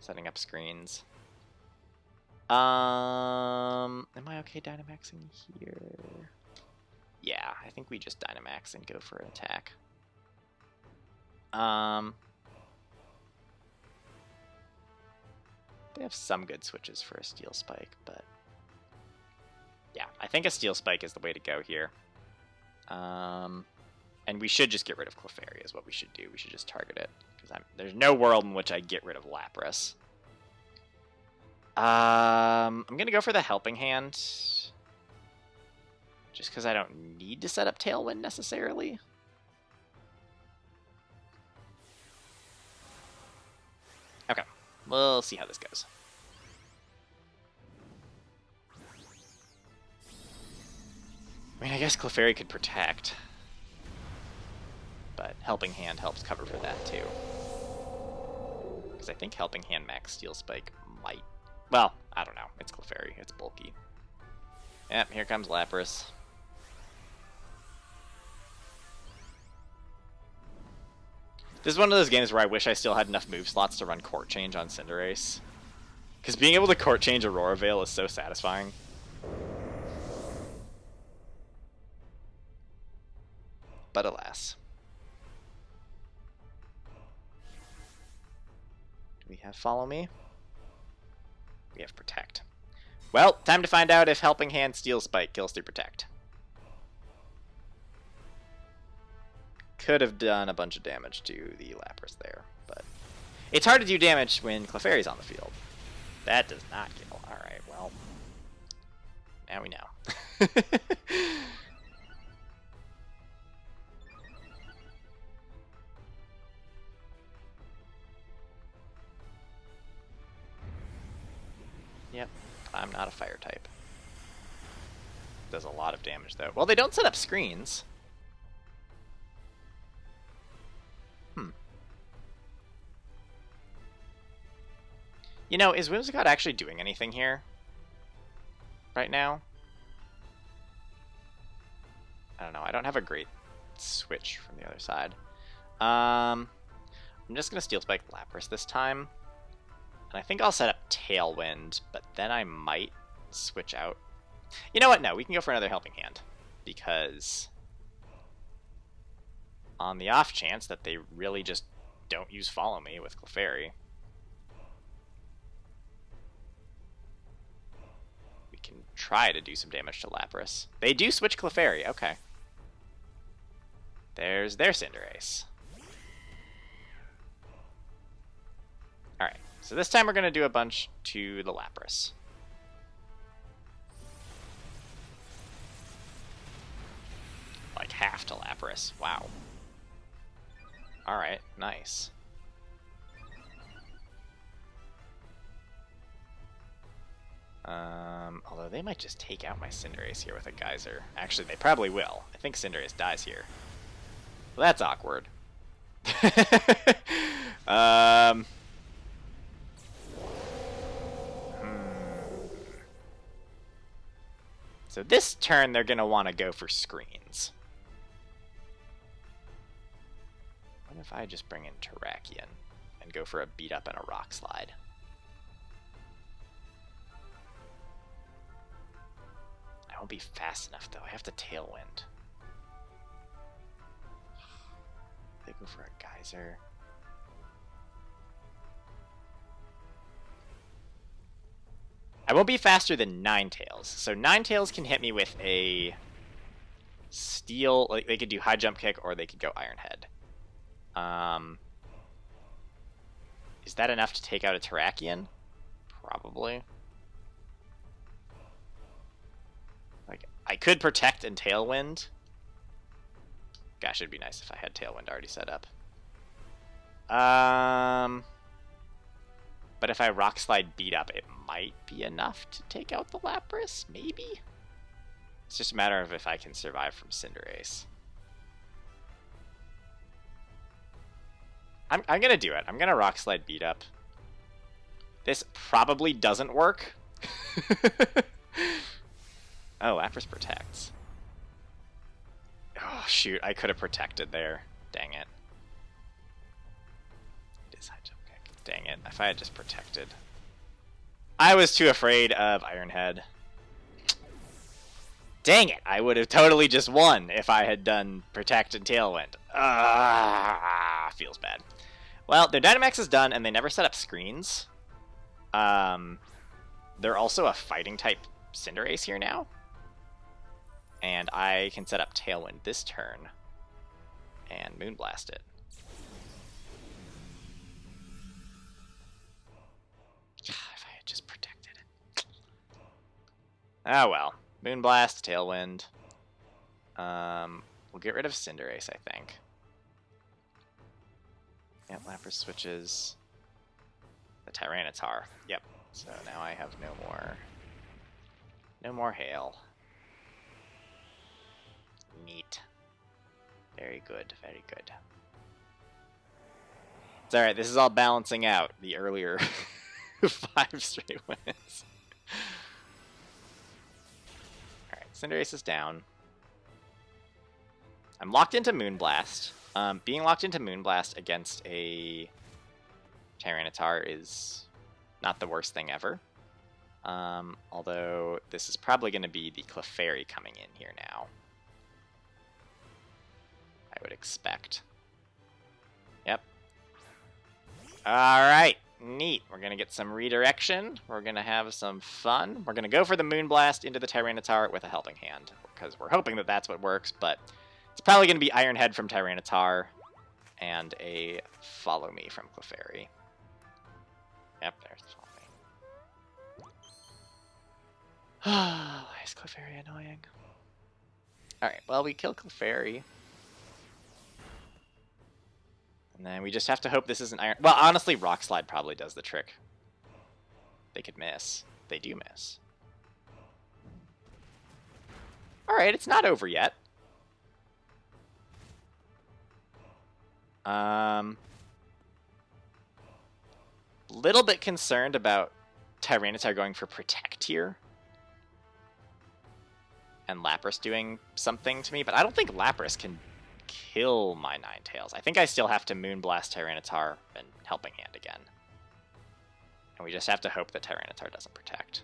Setting up screens. Am I okay Dynamaxing here? Yeah, I think we just Dynamax and go for an attack. They have some good switches for a Steel Spike, but yeah, I think a Steel Spike is the way to go here. And we should just get rid of Clefairy is what we should do. We should just target it, because there's no world in which I get rid of Lapras. I'm going to go for the Helping Hand, just because I don't need to set up Tailwind necessarily. Okay, we'll see how this goes. I mean, I guess Clefairy could protect, but Helping Hand helps cover for that too. Because I think Helping Hand max Steel Spike might... Well, I don't know. It's Clefairy. It's bulky. Yep, here comes Lapras. This is one of those games where I wish I still had enough move slots to run Court Change on Cinderace. Because being able to Court Change Aurora Veil is so satisfying. But alas. Do we have Follow Me? We have Protect. Well, time to find out if Helping Hand Steel Spike kills through Protect. Could have done a bunch of damage to the Lapras there, but it's hard to do damage when Clefairy's on the field. That does not kill. Alright, well, now we know. Yep, I'm not a fire type. Does a lot of damage though. Well, they don't set up screens. You know, is Whimsicott actually doing anything here right now? I don't know. I don't have a great switch from the other side. I'm just going to Steel Spike Lapras this time. And I think I'll set up Tailwind, but then I might switch out. You know what? No, we can go for another Helping Hand. Because on the off chance that they really just don't use Follow Me with Clefairy, we can try to do some damage to Lapras. They do switch Clefairy. Okay. There's their Cinderace. Alright, so this time we're going to do a bunch to the Lapras. Like half to Lapras. Wow. Alright, nice. Although they might just take out my Cinderace here with a Geyser. Actually, they probably will. I think Cinderace dies here. Well, that's awkward. So this turn, they're going to want to go for screens. What if I just bring in Terrakion and go for a Beat Up and a Rock Slide? I won't be fast enough, though. I have to Tailwind. They go for a Geyser. I won't be faster than Ninetales. So Ninetales can hit me with a Steel... Like, they could do High Jump Kick, or they could go Iron Head. Is that enough to take out a Terrakion? Probably. Like, I could Protect and Tailwind. Gosh, it'd be nice if I had Tailwind already set up. But if I Rock Slide Beat Up, it might be enough to take out the Lapras, maybe? It's just a matter of if I can survive from Cinderace. I'm going to do it. I'm going to Rock Slide Beat Up. This probably doesn't work. Oh, Lapras protects. Oh, shoot, I could have protected there. Dang it. It is high jump kick. Dang it, if I had just protected. I was too afraid of Ironhead. Dang it, I would have totally just won if I had done Protect and Tailwind. Feels bad. Well, their Dynamax is done, and they never set up screens. They're also a fighting type Cinderace here now. And I can set up Tailwind this turn and Moonblast it. If I had just protected it. Oh well. Moonblast, Tailwind. We'll get rid of Cinderace, I think. Yep, Lapras switches the Tyranitar. Yep. So now I have no more hail. Neat. Very good, very good. It's alright, this is all balancing out the earlier 5 straight wins. Alright, Cinderace is down. I'm locked into Moonblast. Being locked into Moonblast against a Tyranitar is not the worst thing ever. Although this is probably going to be the Clefairy coming in here now. I would expect. Yep. Alright, neat. We're going to get some redirection. We're going to have some fun. We're going to go for the Moonblast into the Tyranitar with a Helping Hand, because we're hoping that that's what works, but it's probably going to be Ironhead from Tyranitar and a Follow Me from Clefairy. Yep, there's Follow Me. Why is Clefairy annoying? Alright, well, we kill Clefairy. And then we just have to hope this isn't Iron... Well, honestly, Rock Slide probably does the trick. They could miss. They do miss. Alright, it's not over yet. Little bit concerned about Tyranitar going for Protect here. And Lapras doing something to me, but I don't think Lapras can kill my Ninetales. I think I still have to Moonblast Tyranitar and Helping Hand again. And we just have to hope that Tyranitar doesn't Protect.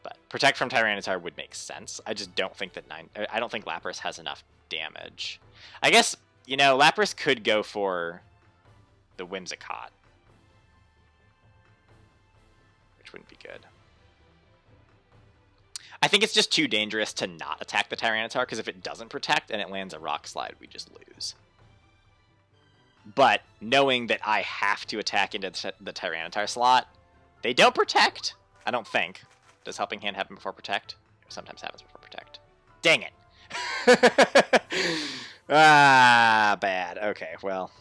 But Protect from Tyranitar would make sense. I just don't think that I don't think Lapras has enough damage. I guess, you know, Lapras could go for the Whimsicott, which wouldn't be good. I think it's just too dangerous to not attack the Tyranitar, because if it doesn't Protect and it lands a Rock Slide, we just lose. But knowing that I have to attack into the Tyranitar slot, they don't Protect, I don't think. Does Helping Hand happen before Protect? It sometimes happens before Protect. Dang it! Bad. Okay, well.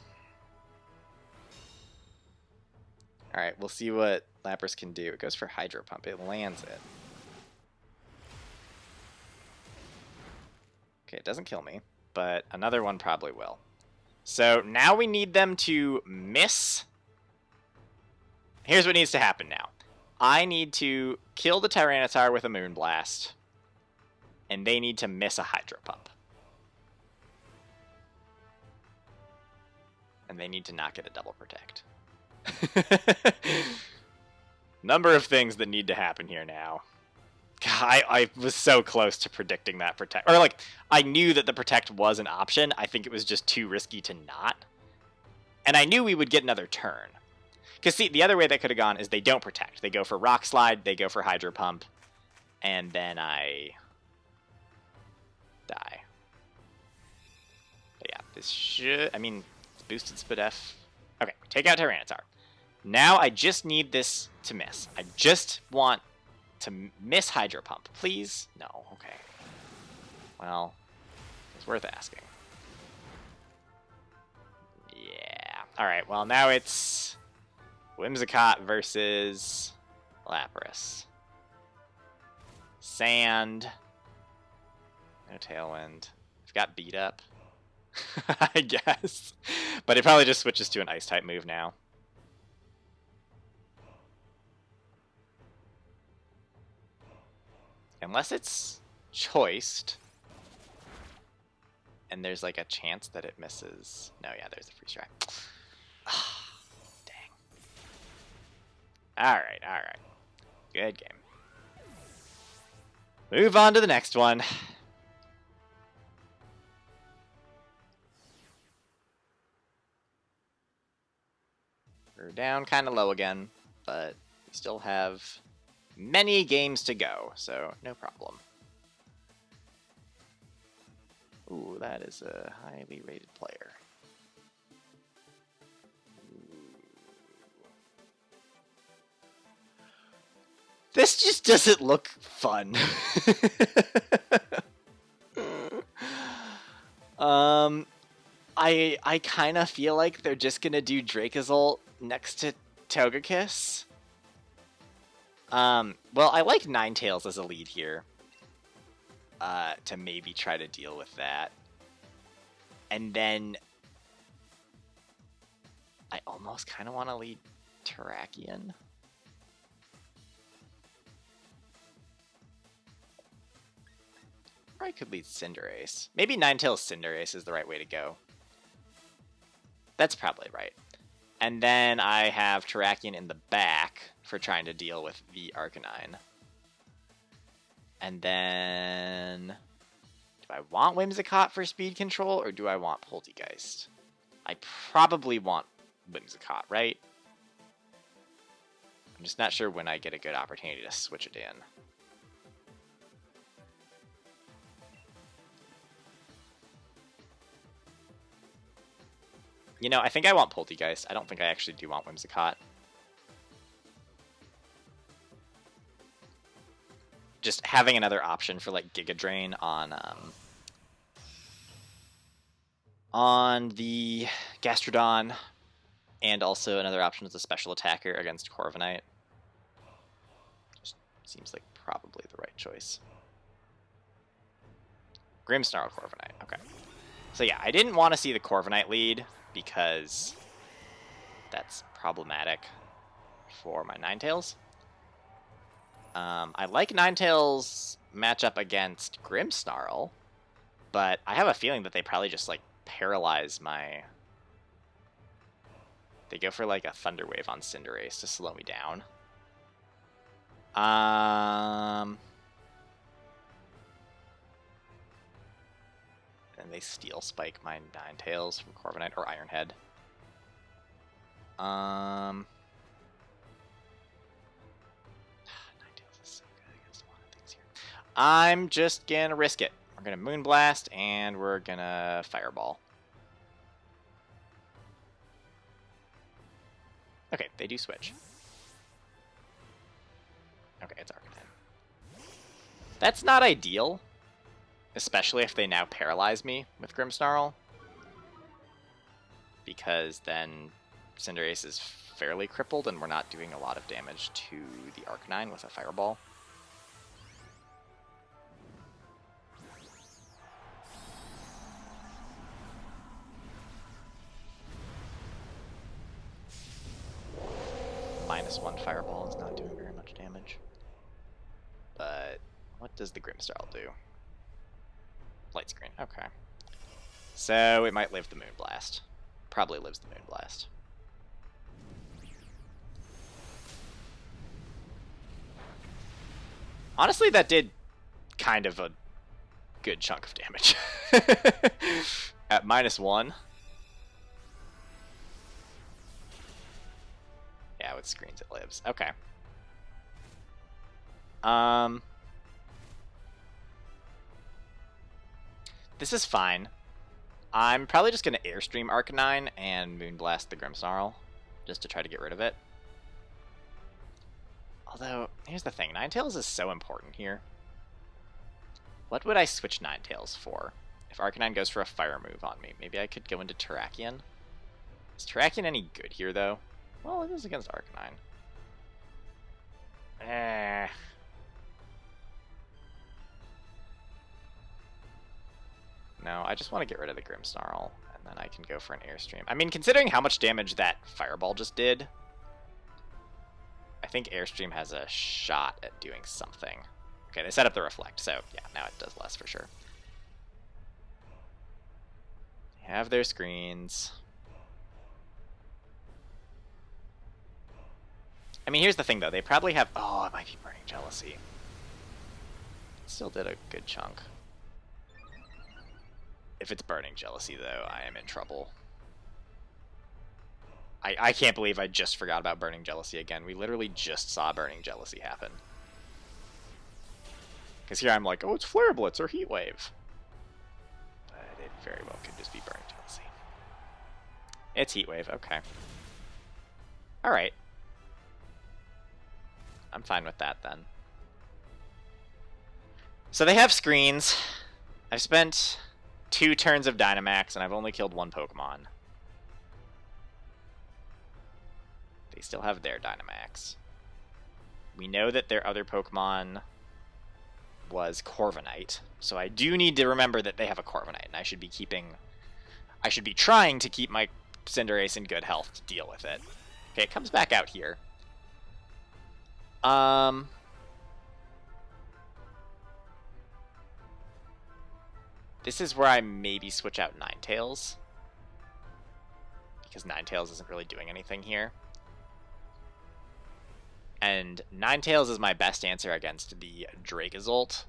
Alright, we'll see what Lapras can do. It goes for Hydro Pump. It lands it. Okay, it doesn't kill me, but another one probably will. So now we need them to miss. Here's what needs to happen now. I need to kill the Tyranitar with a Moonblast, and they need to miss a Hydro Pump. And they need to not get a double Protect. Number of things that need to happen here now. God, I was so close to predicting that Protect. Or, like, I knew that the Protect was an option. I think it was just too risky to not. And I knew we would get another turn. Because, see, the other way that could have gone is they don't Protect. They go for Rock Slide, they go for Hydro Pump, and then I die. But yeah, this should... I mean, it's boosted Spadef. Okay, take out Tyranitar. Now I just need this to miss. I just want to miss Hydro Pump. Please? No. Okay. Well, it's worth asking. Yeah. Alright, well now it's Whimsicott versus Lapras. Sand. No Tailwind. I've got beat up. I guess. But it probably just switches to an Ice-type move now. Unless it's choiced. And there's like a chance that it misses. No, yeah, there's a freeze dry. Dang. Alright, alright. Good game. Move on to the next one. We're down kind of low again, but we still have many games to go, so no problem. Ooh, that is a highly rated player. This just doesn't look fun. I kind of feel like they're just gonna do Dracozolt next to Togekiss. Well, I like Ninetales as a lead here. To maybe try to deal with that. And then I almost kind of want to lead Terrakion. Or I could lead Cinderace. Maybe Ninetales Cinderace is the right way to go. That's probably right. And then I have Terrakion in the back for trying to deal with the Arcanine. And then do I want Whimsicott for speed control, or do I want Poltegeist? I probably want Whimsicott, right? I'm just not sure when I get a good opportunity to switch it in. You know, I think I want Poltegeist. I don't think I actually do want Whimsicott. Just having another option for like Giga Drain on the Gastrodon, and also another option as a special attacker against Corviknight. Just seems like probably the right choice. Grimmsnarl Corviknight. Okay. So yeah, I didn't want to see the Corviknight lead because that's problematic for my Ninetales. I like Ninetales matchup against Grimmsnarl, but I have a feeling that they probably just like paralyze my... They go for like a Thunder Wave on Cinderace to slow me down. And they Steel Spike my Ninetales from Corviknight or Ironhead. Ninetales is so good against a lot of things here. I'm just gonna risk it. We're gonna Moonblast and we're gonna Fireball. Okay, they do switch. Okay, it's Arcanine. That's not ideal, especially if they now paralyze me with Grimmsnarl, because then Cinderace is fairly crippled and we're not doing a lot of damage to the Arcanine with a Fireball. -1 Fireball is not doing very much damage. But what does the Grimmsnarl do? Light Screen, okay. So it might live the Moonblast. Probably lives the Moonblast. Honestly, that did kind of a good chunk of damage. At -1. Yeah, with screens it lives. Okay. This is fine. I'm probably just going to Airstream Arcanine and Moonblast the Grimmsnarl, just to try to get rid of it. Although, here's the thing. Ninetales is so important here. What would I switch Ninetales for? If Arcanine goes for a fire move on me, maybe I could go into Terrakion. Is Terrakion any good here, though? Well, it is against Arcanine. No, I just want to get rid of the Grimmsnarl, and then I can go for an Airstream. I mean, considering how much damage that Fireball just did, I think Airstream has a shot at doing something. Okay, they set up the Reflect, so yeah, now it does less for sure. have their screens. I mean, here's the thing, though. They probably have... Oh, it might be Burning Jealousy. Still did a good chunk. If it's Burning Jealousy, though, I am in trouble. I can't believe I just forgot about Burning Jealousy again. We literally just saw Burning Jealousy happen. Because here I'm like, oh, it's Flare Blitz or Heat Wave. But it very well could just be Burning Jealousy. It's Heat Wave, okay. Alright. I'm fine with that, then. So they have screens. I've spent 2 turns of Dynamax, and I've only killed 1 Pokemon. They still have their Dynamax. We know that their other Pokemon was Corviknight, so I do need to remember that they have a Corviknight, and I should be trying to keep my Cinderace in good health to deal with it. Okay, it comes back out here. This is where I maybe switch out Ninetales, because Ninetales isn't really doing anything here. And Ninetales is my best answer against the Dracozolt.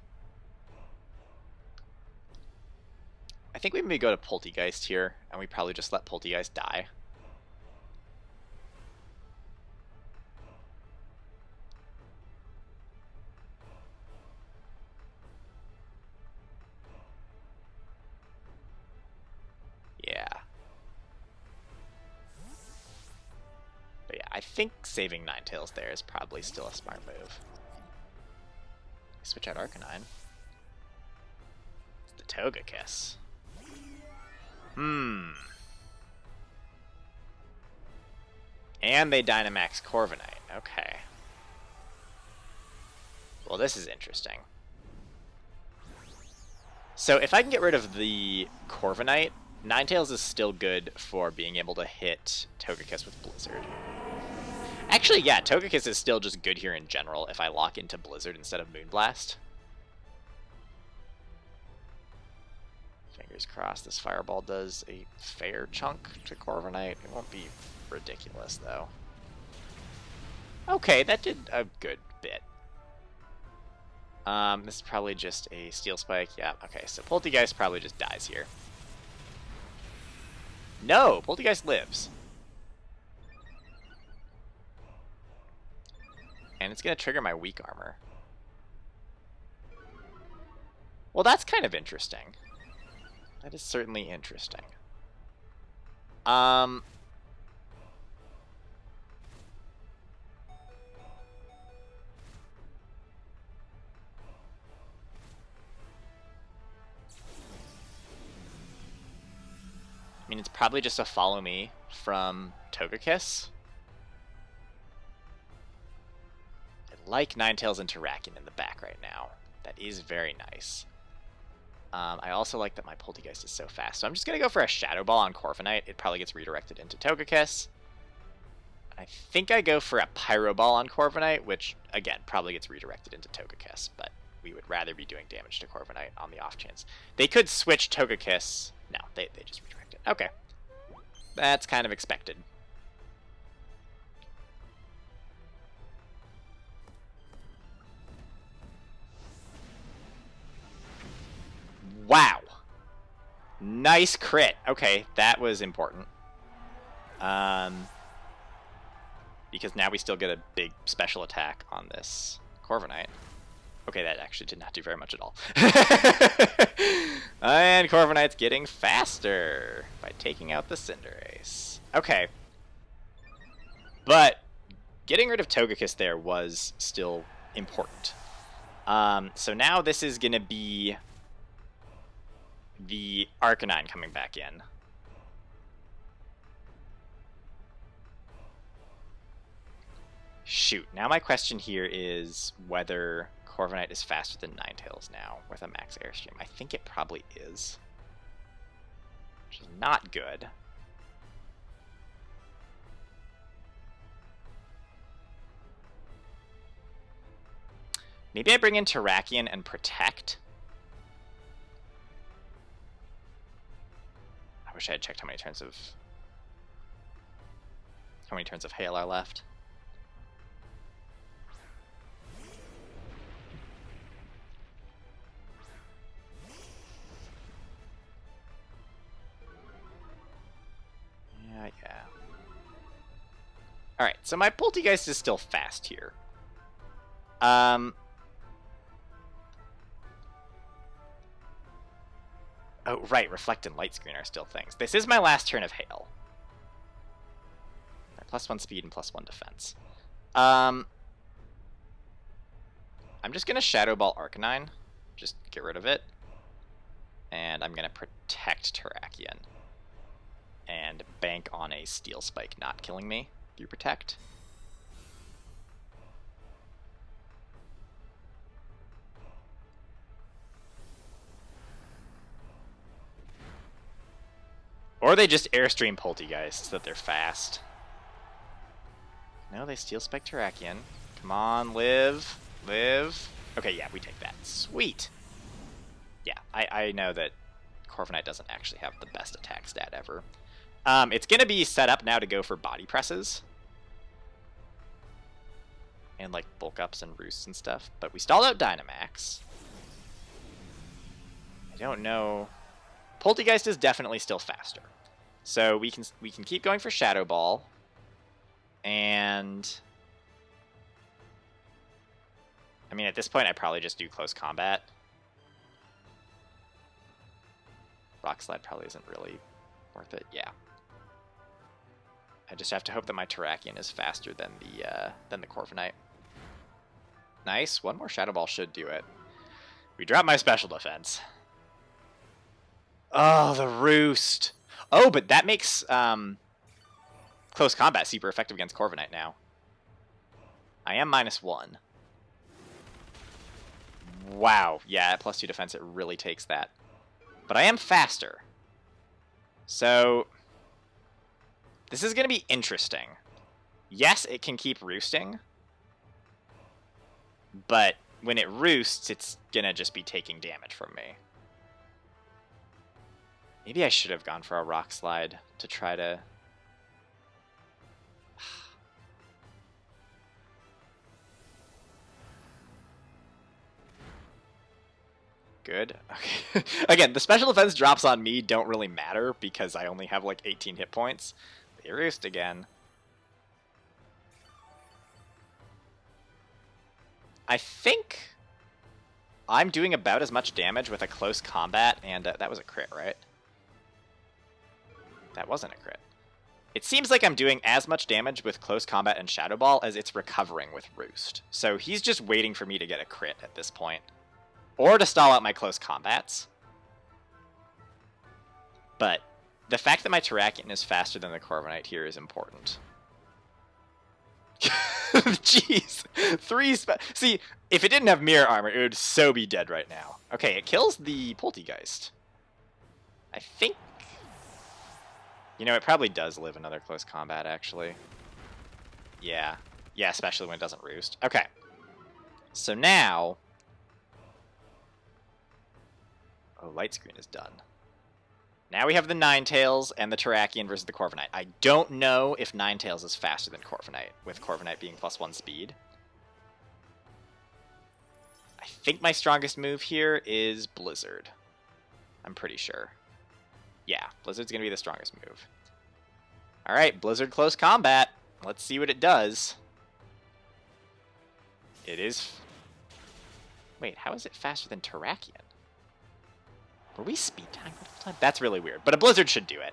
I think we maybe go to Poltegeist here, and we probably just let Poltegeist die. Yeah. But yeah, I think saving Ninetales there is probably still a smart move. Switch out Arcanine. It's the Togekiss. And they Dynamax Corviknight. Okay. Well, this is interesting. So if I can get rid of the Corviknight, Ninetales is still good for being able to hit Togekiss with Blizzard. Actually, yeah, Togekiss is still just good here in general if I lock into Blizzard instead of Moonblast. Fingers crossed this Fireball does a fair chunk to Corviknight. It won't be ridiculous, though. Okay, that did a good bit. This is probably just a Steel Spike. Yeah, okay, so Poltegeist probably just dies here. No, Poltegeist lives. And it's going to trigger my Weak Armor. Well, that's kind of interesting. That is certainly interesting. I mean, it's probably just a follow me from Togekiss. I like Ninetales and Terrakion in the back right now. That is very nice. I also like that my Poltegeist is so fast. So I'm just going to go for a Shadow Ball on Corviknight. It probably gets redirected into Togekiss. I think I go for a Pyro Ball on Corviknight, which, again, probably gets redirected into Togekiss. But we would rather be doing damage to Corviknight on the off chance. They could switch Togekiss. No, they just redirect it. Okay. That's kind of expected. Wow. Nice crit. Okay, that was important. Because now we still get a big special attack on this Corviknight. Okay, that actually did not do very much at all. And Corviknight's getting faster by taking out the Cinderace. Okay. But getting rid of Togekiss there was still important. So now this is going to be the Arcanine coming back in. Shoot, now my question here is whether Corviknight is faster than Ninetales now with a max Airstream. I think it probably is. Which is not good. Maybe I bring in Terrakion and Protect. I wish I had checked how many turns of hail are left. Yeah. Alright, so my Poltegeist is still fast here. Oh, right, Reflect and Light Screen are still things. This is my last turn of Hail. +1 speed and +1 defense. I'm just going to Shadow Ball Arcanine. Just get rid of it. And I'm going to protect Terrakion. And bank on a Steel Spike not killing me through Protect. Or they just Airstream Poltegeist so that they're fast. No, they Steel Spike Terrakion. Come on, live. Live. Okay, yeah, we take that. Sweet. Yeah, I know that Corviknight doesn't actually have the best attack stat ever. It's going to be set up now to go for body presses. And, like, bulk ups and roosts and stuff. But we stalled out Dynamax. I don't know. Poltegeist is definitely still faster. So we can keep going for Shadow Ball. And I mean, at this point, I probably just do close combat. Rock Slide probably isn't really worth it. Yeah. I just have to hope that my Terrakion is faster than the Corviknight. Nice. One more Shadow Ball should do it. We drop my special defense. Oh, the Roost. Oh, but that makes close combat super effective against Corviknight now. I am -1. Wow. Yeah, at +2 defense, it really takes that. But I am faster. So this is going to be interesting. Yes, it can keep roosting. But when it roosts, it's going to just be taking damage from me. Maybe I should have gone for a Rock Slide to try to... Good. Okay. Again, the special defense drops on me don't really matter because I only have like 18 hit points. They roost again. I think I'm doing about as much damage with a close combat, and that was a crit, right? That wasn't a crit. It seems like I'm doing as much damage with close combat and Shadow Ball as it's recovering with Roost. So he's just waiting for me to get a crit at this point. Or to stall out my close combats. But the fact that my Terrakion is faster than the Corviknight here is important. Jeez. See, if it didn't have Mirror Armor, it would so be dead right now. Okay, it kills the Poltegeist. I think... You know, it probably does live another close combat, actually. Yeah. Yeah, especially when it doesn't roost. Okay. So now... Oh, Light Screen is done. Now we have the Ninetales and the Terrakion versus the Corviknight. I don't know if Ninetales is faster than Corviknight, with Corviknight being +1 speed. I think my strongest move here is Blizzard. I'm pretty sure. Yeah, Blizzard's going to be the strongest move. Alright, Blizzard close combat. Let's see what it does. It is... Wait, how is it faster than Terrakion? Were we speed time the whole time? That's really weird, but a Blizzard should do it.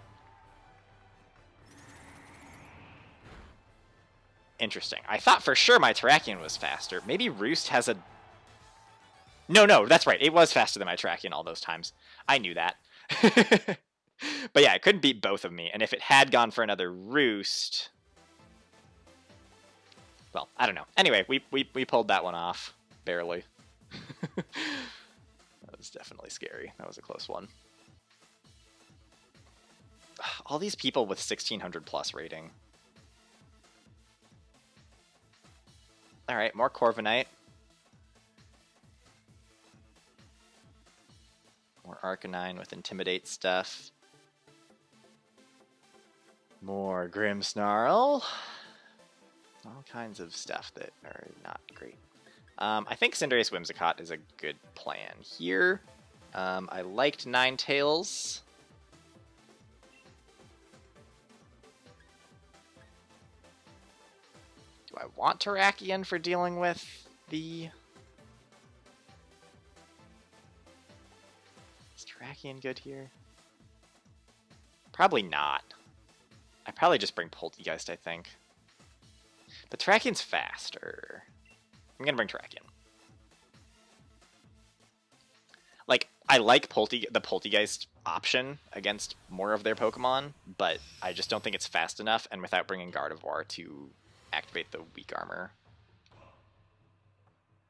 Interesting. I thought for sure my Terrakion was faster. Maybe Roost has a... No, that's right. It was faster than my Terrakion all those times. I knew that. But yeah, it couldn't beat both of me, and if it had gone for another Roost... Well, I don't know. Anyway, we pulled that one off. Barely. That was definitely scary. That was a close one. All these people with 1600 plus rating. Alright, more Corviknight. More Arcanine with Intimidate stuff. More Grimmsnarl. All kinds of stuff that are not great. I think Cinderace Whimsicott is a good plan here. I liked Ninetales. Do I want Terrakion for dealing with the... Is Terrakion good here? Probably not. I probably just bring Poltegeist, I think. But Terrakion's faster. I'm gonna bring Terrakion. Like, I like the Poltegeist option against more of their Pokemon, but I just don't think it's fast enough, and without bringing Gardevoir to activate the weak armor.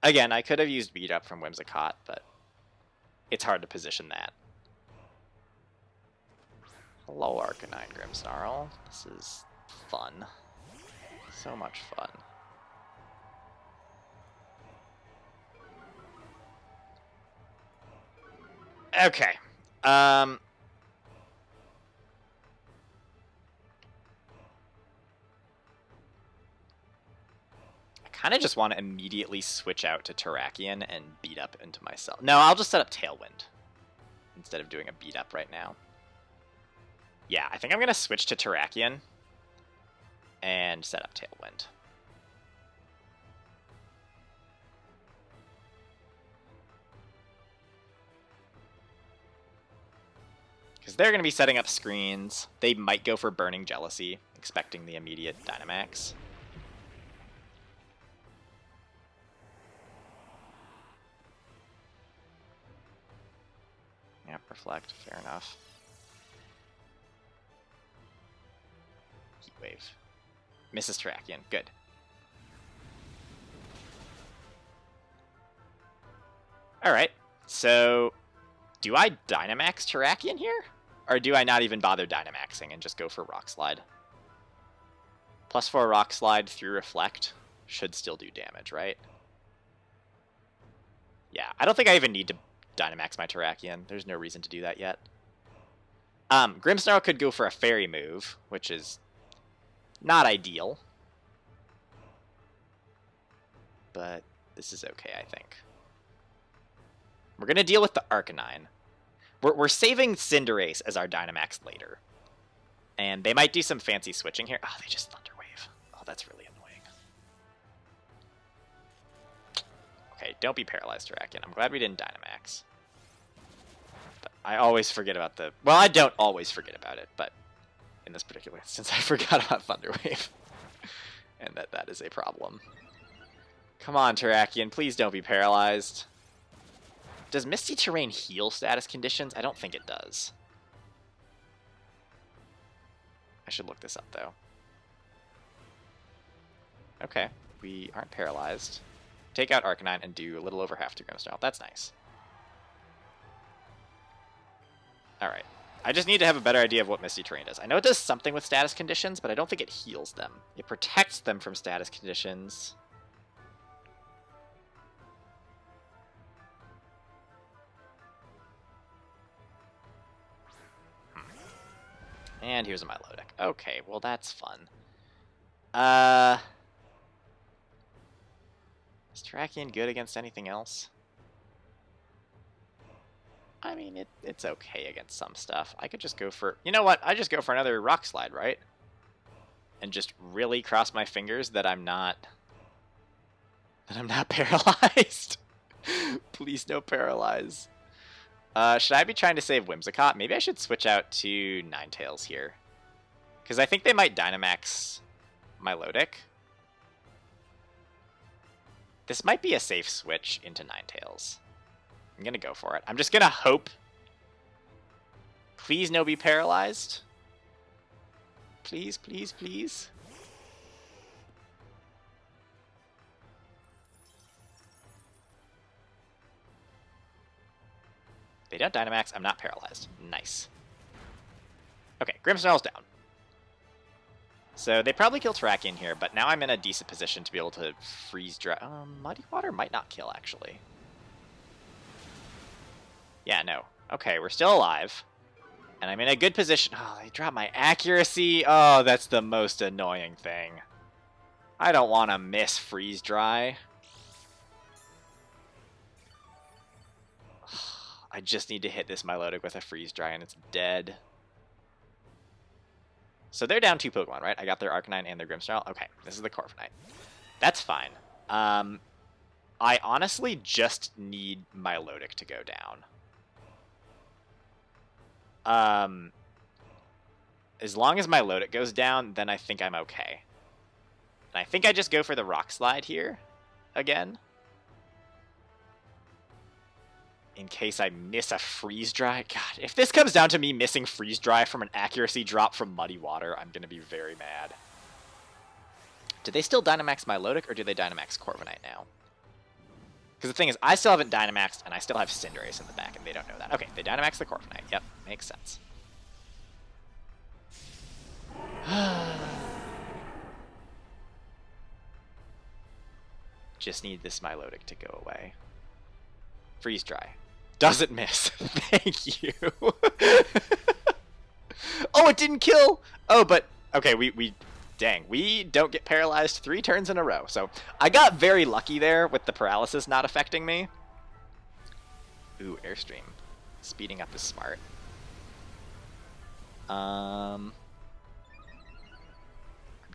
Again, I could have used Beat Up from Whimsicott, but it's hard to position that. Hello, Arcanine Grimmsnarl. This is fun. So much fun. Okay. I kind of just want to immediately switch out to Terrakion and beat up into myself. No, I'll just set up Tailwind instead of doing a beat up right now. Yeah, I think I'm going to switch to Terrakion and set up Tailwind. Because they're going to be setting up screens. They might go for Burning Jealousy, expecting the immediate Dynamax. Yep, Reflect, fair enough. Heat Wave. Misses Terrakion, good. Alright, so do I Dynamax Terrakion here? Or do I not even bother Dynamaxing and just go for Rock Slide? +4 Rock Slide through Reflect should still do damage, right? Yeah, I don't think I even need to Dynamax my Terrakion. There's no reason to do that yet. Grimmsnarl could go for a Fairy move, which is not ideal. But this is okay, I think. We're going to deal with the Arcanine. We're saving Cinderace as our Dynamax later. And they might do some fancy switching here. Oh, they just Thunder Wave. Oh, that's really annoying. Okay, don't be paralyzed, Terrakion. I'm glad we didn't Dynamax. But I always forget about the... Well, I don't always forget about it, but in this particular instance, I forgot about Thunder Wave. And that is a problem. Come on, Terrakion. Please don't be paralyzed. Does Misty Terrain heal status conditions? I don't think it does. I should look this up, though. Okay, we aren't paralyzed. Take out Arcanine and do a little over half to Grimmsnarl. That's nice. Alright. I just need to have a better idea of what Misty Terrain does. I know it does something with status conditions, but I don't think it heals them. It protects them from status conditions. And here's a Milotic. Okay, well that's fun. Is Terrakion good against anything else? I mean, it's okay against some stuff. I could just go for... You know what? I just go for another Rock Slide, right? And just really cross my fingers that I'm not... paralyzed. Please no paralyze. Should I be trying to save Whimsicott? Maybe I should switch out to Ninetales here. Because I think they might Dynamax Milotic. This might be a safe switch into Ninetales. I'm going to go for it. I'm just going to hope. Please no be paralyzed. Please, please, please. They don't Dynamax. I'm not paralyzed. Nice. Okay, Grimmsnarl's down. So they probably kill Terrakion here, but now I'm in a decent position to be able to freeze dry. Muddy Water might not kill, actually. Yeah, no. Okay, we're still alive. And I'm in a good position. Oh, they dropped my accuracy. Oh, that's the most annoying thing. I don't want to miss freeze dry. I just need to hit this Milotic with a freeze dry and it's dead. So they're down 2 Pokemon, right? I got their Arcanine and their Grimmsnarl. Okay, this is the Corviknight. That's fine. I honestly just need Milotic to go down. As long as Milotic goes down, then I think I'm okay. And I think I just go for the Rock Slide here again. In case I miss a Freeze Dry. God, if this comes down to me missing Freeze Dry from an accuracy drop from Muddy Water, I'm going to be very mad. Do they still Dynamax Milotic, or do they Dynamax Corviknight now? Because the thing is, I still haven't Dynamaxed, and I still have Cinderace in the back, and they don't know that. Okay, they Dynamax the Corviknight. Yep, makes sense. Just need this Milotic to go away. Freeze Dry. Doesn't miss. Thank you. Oh, it didn't kill! Oh, but... Okay, dang, we don't get paralyzed 3 turns in a row. So, I got very lucky there with the paralysis not affecting me. Ooh, Airstream. Speeding up is smart. I'm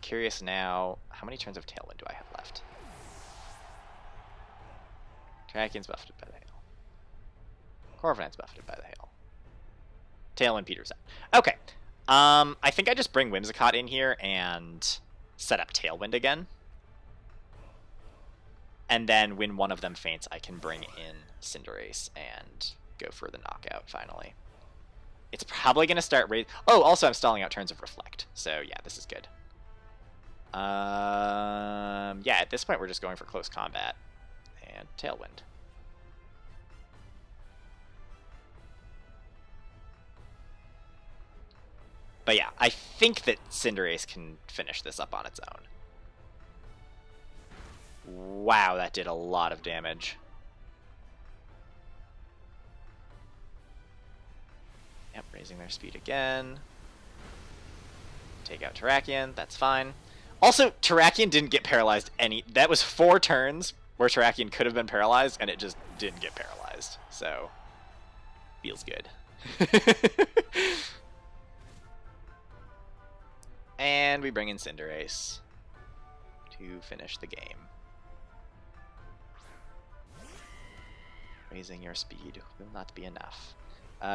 curious now, how many turns of Tailwind do I have left? Terrakian's buffeted by the hail. Corviknight's buffeted by the hail. Tailwind peters out. Okay. I think I just bring Whimsicott in here and set up Tailwind again. And then when one of them faints, I can bring in Cinderace and go for the knockout finally. It's probably going to start raise. Oh, also I'm stalling out turns of Reflect. So yeah, this is good. Yeah, at this point we're just going for close combat and Tailwind. But yeah, I think that Cinderace can finish this up on its own. Wow, that did a lot of damage. Yep, raising their speed again. Take out Terrakion, that's fine. Also, Terrakion didn't get paralyzed any... That was 4 turns where Terrakion could have been paralyzed, and it just didn't get paralyzed. So, feels good. And we bring in Cinderace to finish the game. Raising your speed will not be enough.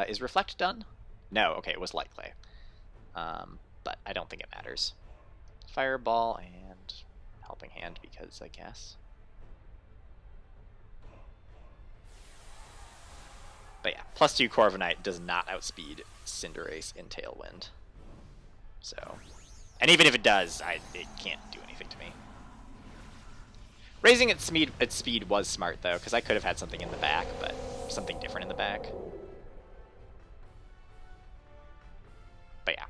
Is Reflect done? No, okay, it was Light Clay. But I don't think it matters. Fireball and Helping Hand because I guess. But yeah, +2 Corviknight does not outspeed Cinderace in Tailwind. So, and even if it does, it can't do anything to me. Raising its speed was smart though, because I could have had something in the back, but something different in the back. But yeah.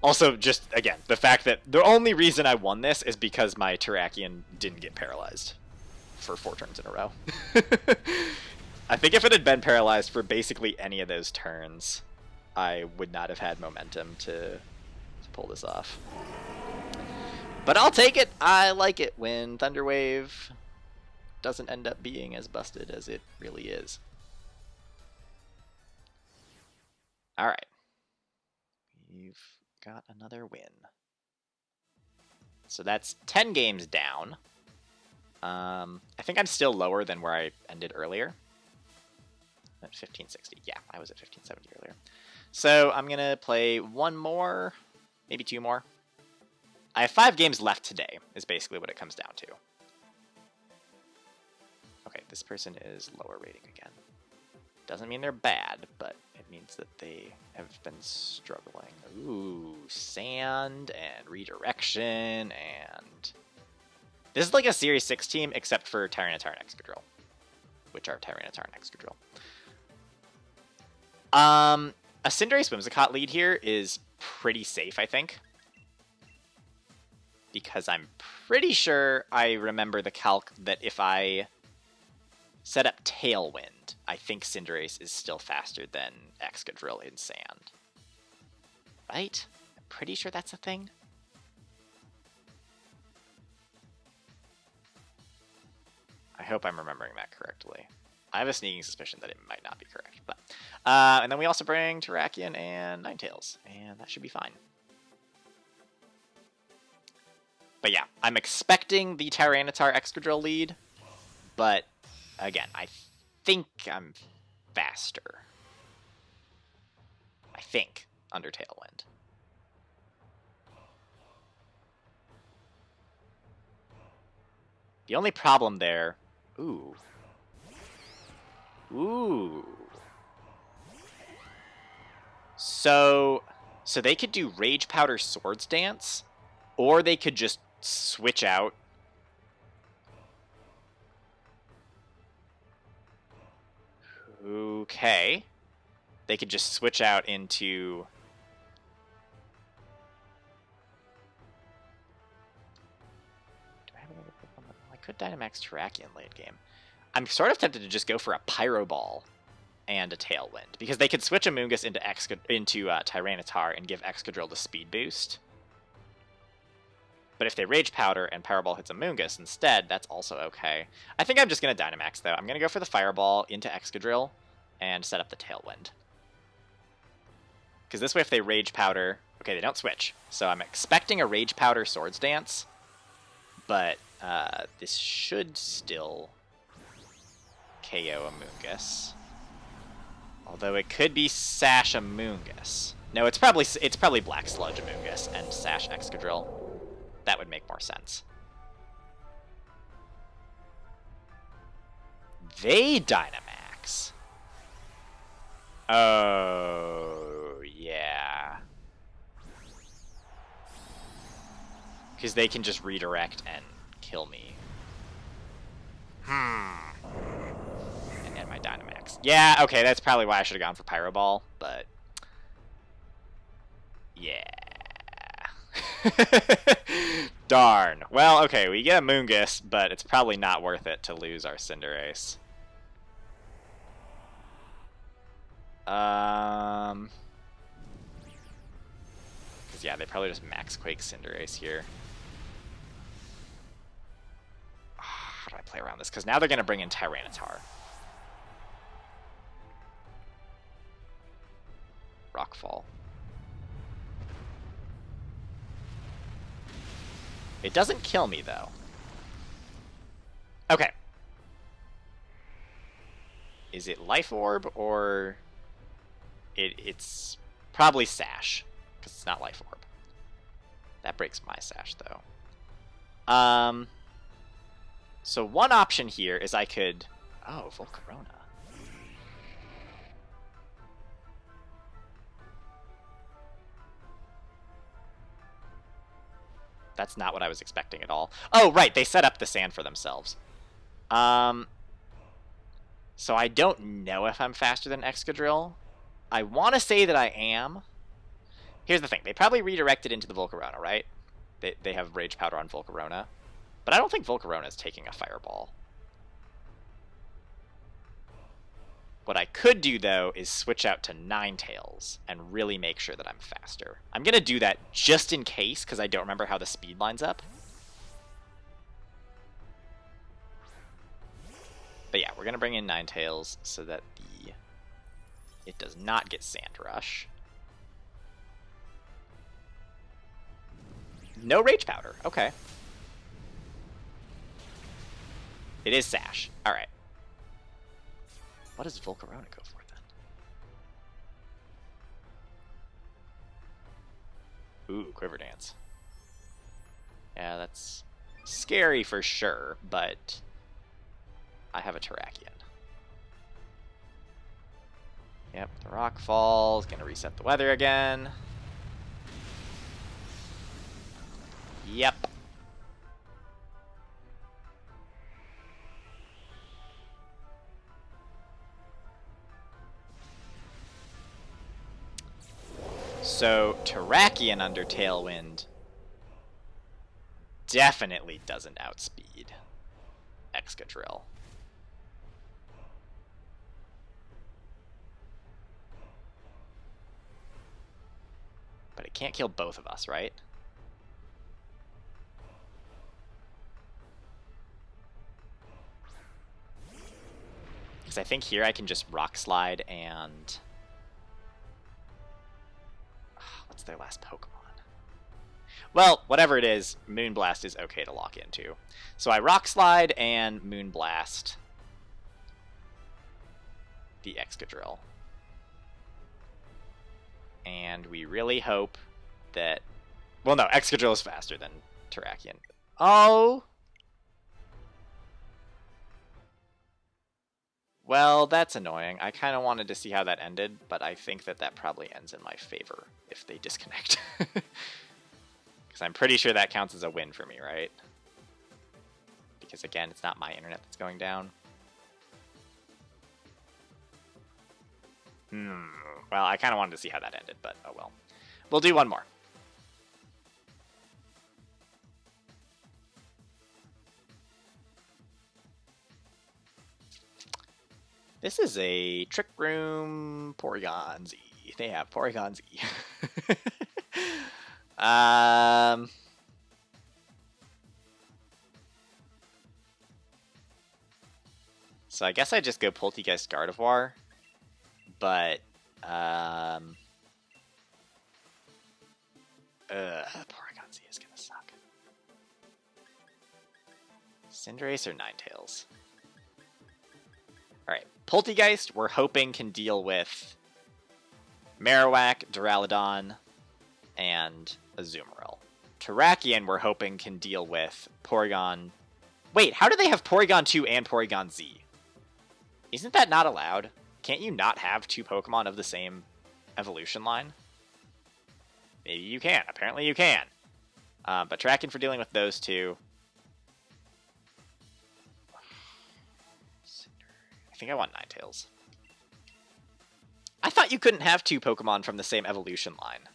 Also, just, again, the fact that the only reason I won this is because my Terrakion didn't get paralyzed for 4 turns in a row. I think if it had been paralyzed for basically any of those turns, I would not have had momentum to pull this off. But I'll take it. I like it when Thunderwave doesn't end up being as busted as it really is. Alright. We've got another win. So that's 10 games down. I think I'm still lower than where I ended earlier. At 1560. Yeah, I was at 1570 earlier. So I'm going to play 1 more, maybe 2 more. I have 5 games left today, is basically what it comes down to. Okay, this person is lower rating again. Doesn't mean they're bad, but it means that they have been struggling. Ooh, Sand and Redirection, and... This is like a Series 6 team, except for Tyranitar and Excadrill. Which are Tyranitar and Excadrill. A Cinderace Whimsicott lead here is pretty safe, I think. Because I'm pretty sure I remember the calc that if I set up Tailwind, Tailwind, I think Cinderace is still faster than Excadrill in Sand. Right? I'm pretty sure that's a thing. I hope I'm remembering that correctly. I have a sneaking suspicion that it might not be correct. But and then we also bring Terrakion and Ninetales, and that should be fine. But yeah, I'm expecting the Tyranitar Excadrill lead, but again, I think I'm faster. I think, under Tailwind. The only problem there... Ooh. Ooh. So they could do Rage Powder Swords Dance, or they could just switch out. Okay. They could just switch out into... Do I have another Pokemon? I could Dynamax Terrakion late game. I'm sort of tempted to just go for a Pyro Ball and a Tailwind, because they could switch Amoonguss into Tyranitar and give Excadrill the speed boost. But if they Rage Powder and Pyro Ball hits Amoonguss instead, that's also okay. I think I'm just going to Dynamax, though. I'm going to go for the Fireball into Excadrill and set up the Tailwind. Because this way, if they Rage Powder... Okay, they don't switch. So I'm expecting a Rage Powder Swords Dance, but this should still KO Amoonguss. Although it could be Sash Amoonguss. No, it's probably Black Sludge Amoonguss and Sash Excadrill. That would make more sense. They Dynamax. Oh, yeah. Because they can just redirect and kill me. And then my Dynamax. Yeah, okay, that's probably why I should have gone for Pyro Ball, but... Yeah. Darn. Well, okay, we get a Moongus, but it's probably not worth it to lose our Cinderace. Because, yeah, they probably just Max Quake Cinderace here. How do I play around this? Because now they're going to bring in Tyranitar. Rockfall. It doesn't kill me, though. Okay. Is it Life Orb, or... It's probably Sash, because it's not Life Orb. That breaks my Sash, though. So one option here is I could... Oh, Volcarona. That's not what I was expecting at all. Oh, right, they set up the sand for themselves. So I don't know if I'm faster than Excadrill. I want to say that I am. Here's the thing. They probably redirected into the Volcarona, right? They have Rage Powder on Volcarona. But I don't think Volcarona is taking a Fireball. What I could do, though, is switch out to Ninetales and really make sure that I'm faster. I'm going to do that just in case, because I don't remember how the speed lines up. But yeah, we're going to bring in Ninetales so that it does not get Sand Rush. No Rage Powder. Okay. It is Sash. All right. What does Volcarona go for, then? Ooh, Quiver Dance. Yeah, that's scary for sure, but I have a Terrakion. Yep, the Rock Falls, gonna reset the weather again. Yep. So, Terrakion under Tailwind definitely doesn't outspeed Excadrill. can't kill both of us, right? Because I think here I can just Rock Slide and... what's their last Pokemon? Well, whatever it is, Moonblast is okay to lock into. So I Rock Slide and Moonblast the Excadrill. And we really hope that... well, no, Excadrill is faster than Terrakion. Oh! Well, that's annoying. I kind of wanted to see how that ended, but I think that that probably ends in my favor if they disconnect. Because I'm pretty sure that counts as a win for me, right? Because, again, it's not my internet that's going down. Well, I kind of wanted to see how that ended, but oh well. We'll do one more. This is a Trick Room Porygon Z. They have Porygon Z. So I guess I just go Poltegeist Gardevoir, but Porygon Z is gonna suck. Cinderace or Ninetales? Alright, Poltegeist we're hoping can deal with Marowak, Duraludon, and Azumarill. Terrakion we're hoping can deal with Porygon... wait, how do they have Porygon 2 and Porygon Z? Isn't that not allowed? Can't you not have two Pokemon of the same evolution line? Maybe you can. Apparently you can. But Terrakion for dealing with those two. I think I want Ninetales. I thought you couldn't have two Pokemon from the same evolution line.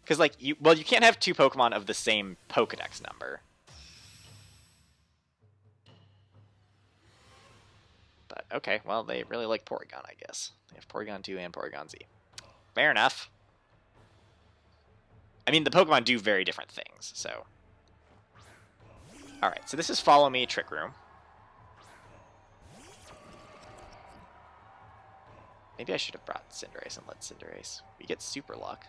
Because, like, you can't have two Pokemon of the same Pokedex number. But, okay, well, they really like Porygon, I guess. They have Porygon 2 and Porygon Z. Fair enough. I mean, the Pokemon do very different things, so... Alright, so this is Follow Me, Trick Room. Maybe I should have brought Cinderace and let Cinderace. We get Super Luck.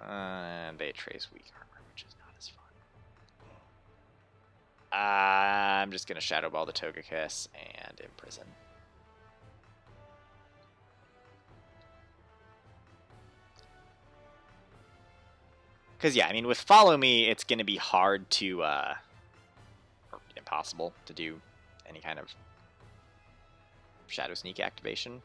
And they trace Weak Armor, which is not as fun. I'm just going to Shadow Ball the Togekiss and Imprison. Because, yeah, I mean, with Follow Me, it's going to be hard to, or impossible to do any kind of Shadow Sneak activation.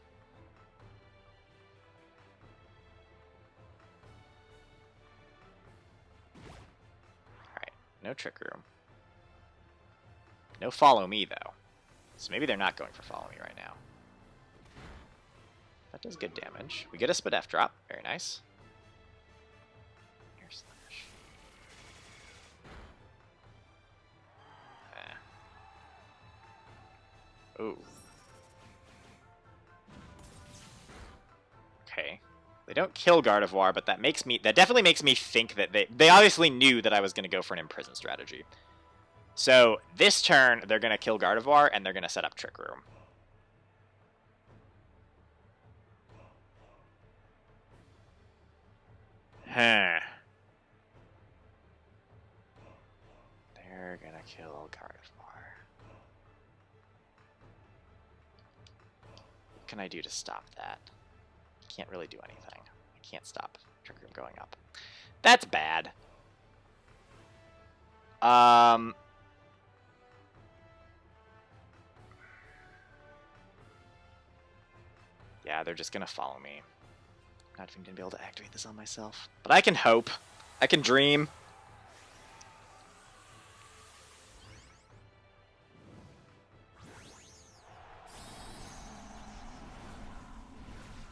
Alright, no Trick Room. No Follow Me, though. So maybe they're not going for Follow Me right now. That does good damage. We get a Spadef drop. Very nice. Air Slash. Ooh. Okay. They don't kill Gardevoir, but that definitely makes me think that they obviously knew that I was going to go for an Imprison strategy. So this turn, they're going to kill Gardevoir, and they're going to set up Trick Room. Huh. They're going to kill Gardevoir. What can I do to stop that? Can't really do anything. I can't stop Trick Room going up. That's bad. Yeah, they're just gonna follow me. I'm not even gonna be able to activate this on myself. But I can hope. I can dream.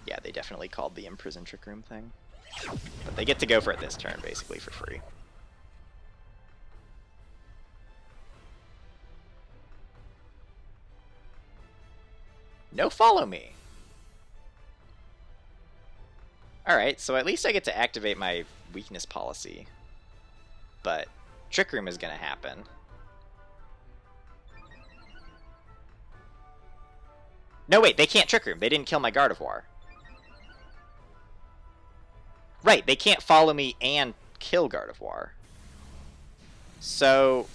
Yeah, they definitely called the Imprison Trick Room thing. But they get to go for it this turn, basically, for free. No Follow Me. Alright, so at least I get to activate my weakness policy. But Trick Room is going to happen. No, wait, they can't Trick Room. They didn't kill my Gardevoir. Right, they can't follow me and kill Gardevoir. So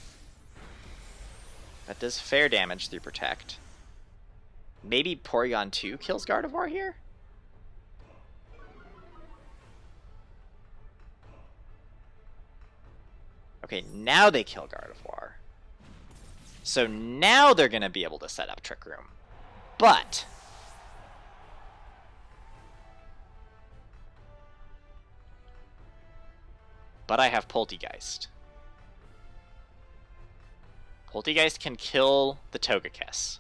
that does fair damage through Protect. Maybe Porygon 2 kills Gardevoir here? Okay, now they kill Gardevoir. So now they're going to be able to set up Trick Room. But I have Poltegeist. Poltegeist can kill the Togekiss,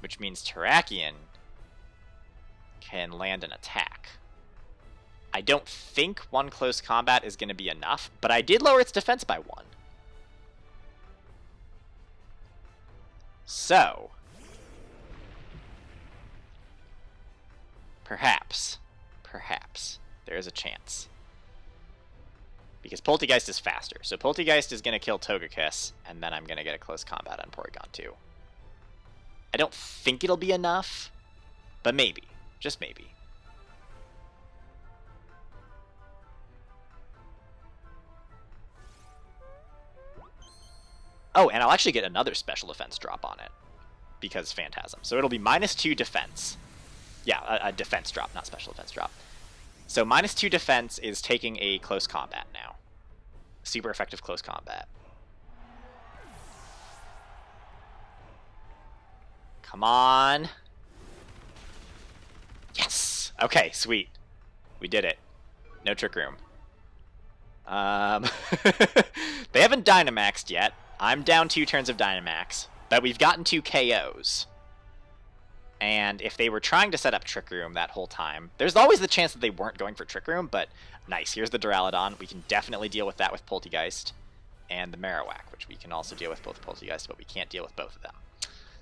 which means Terrakion can land an attack. I don't think one close combat is going to be enough, but I did lower its defense by 1. So perhaps there is a chance. Because Poltegeist is faster. So Poltegeist is going to kill Togekiss, and then I'm going to get a close combat on Porygon 2. I don't think it'll be enough, but maybe. Just maybe. Oh, and I'll actually get another special defense drop on it. Because Phantasm. So it'll be -2 defense. Yeah, a defense drop, not special defense drop. So -2 defense is taking a close combat now. Super effective close combat. Come on. Yes! Okay, sweet. We did it. No Trick Room. They haven't Dynamaxed yet. I'm down 2 turns of Dynamax, but we've gotten 2 KOs. And if they were trying to set up Trick Room that whole time, there's always the chance that they weren't going for Trick Room, but nice. Here's the Duraludon. We can definitely deal with that with Poltegeist. And the Marowak, which we can also deal with both Poltegeist, but we can't deal with both of them.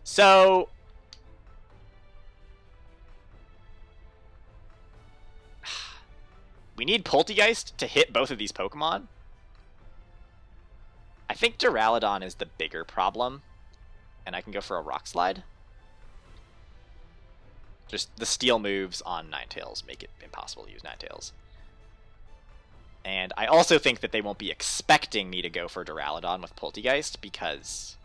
So we need Poltegeist to hit both of these Pokemon. I think Duraludon is the bigger problem, and I can go for a Rock Slide. Just the Steel moves on Ninetales make it impossible to use Ninetales. And I also think that they won't be expecting me to go for Duraludon with Poltegeist, because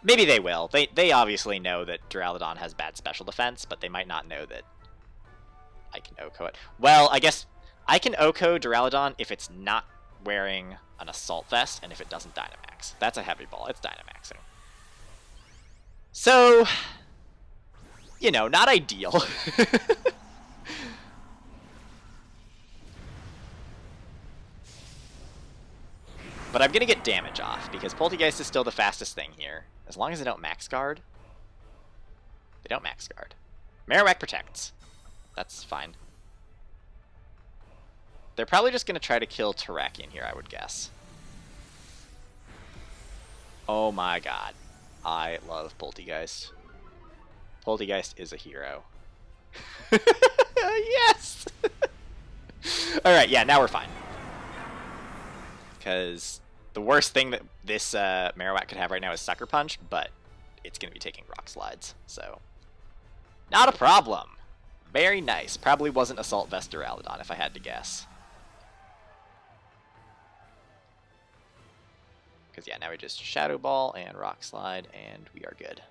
maybe they will. They obviously know that Duraludon has bad special defense, but they might not know that I can OHKO it. Well, I guess I can OHKO Duraludon if it's not wearing an Assault Vest and if it doesn't Dynamax. That's a Heavy Ball. It's Dynamaxing. So, you know, not ideal. But I'm going to get damage off, because Poltegeist is still the fastest thing here. As long as they don't Max Guard. They don't Max Guard. Marowak protects. That's fine. They're probably just going to try to kill Terrakion here, I would guess. Oh my god. I love Poltegeist. Poltegeist is a hero. Yes! Alright, yeah, now we're fine. Because the worst thing that this Marowak could have right now is Sucker Punch, but it's going to be taking Rock Slides, so not a problem. Very nice. Probably wasn't Assault Vest Duraludon, if I had to guess. Because, yeah, now we just Shadow Ball and Rock Slide, and we are good.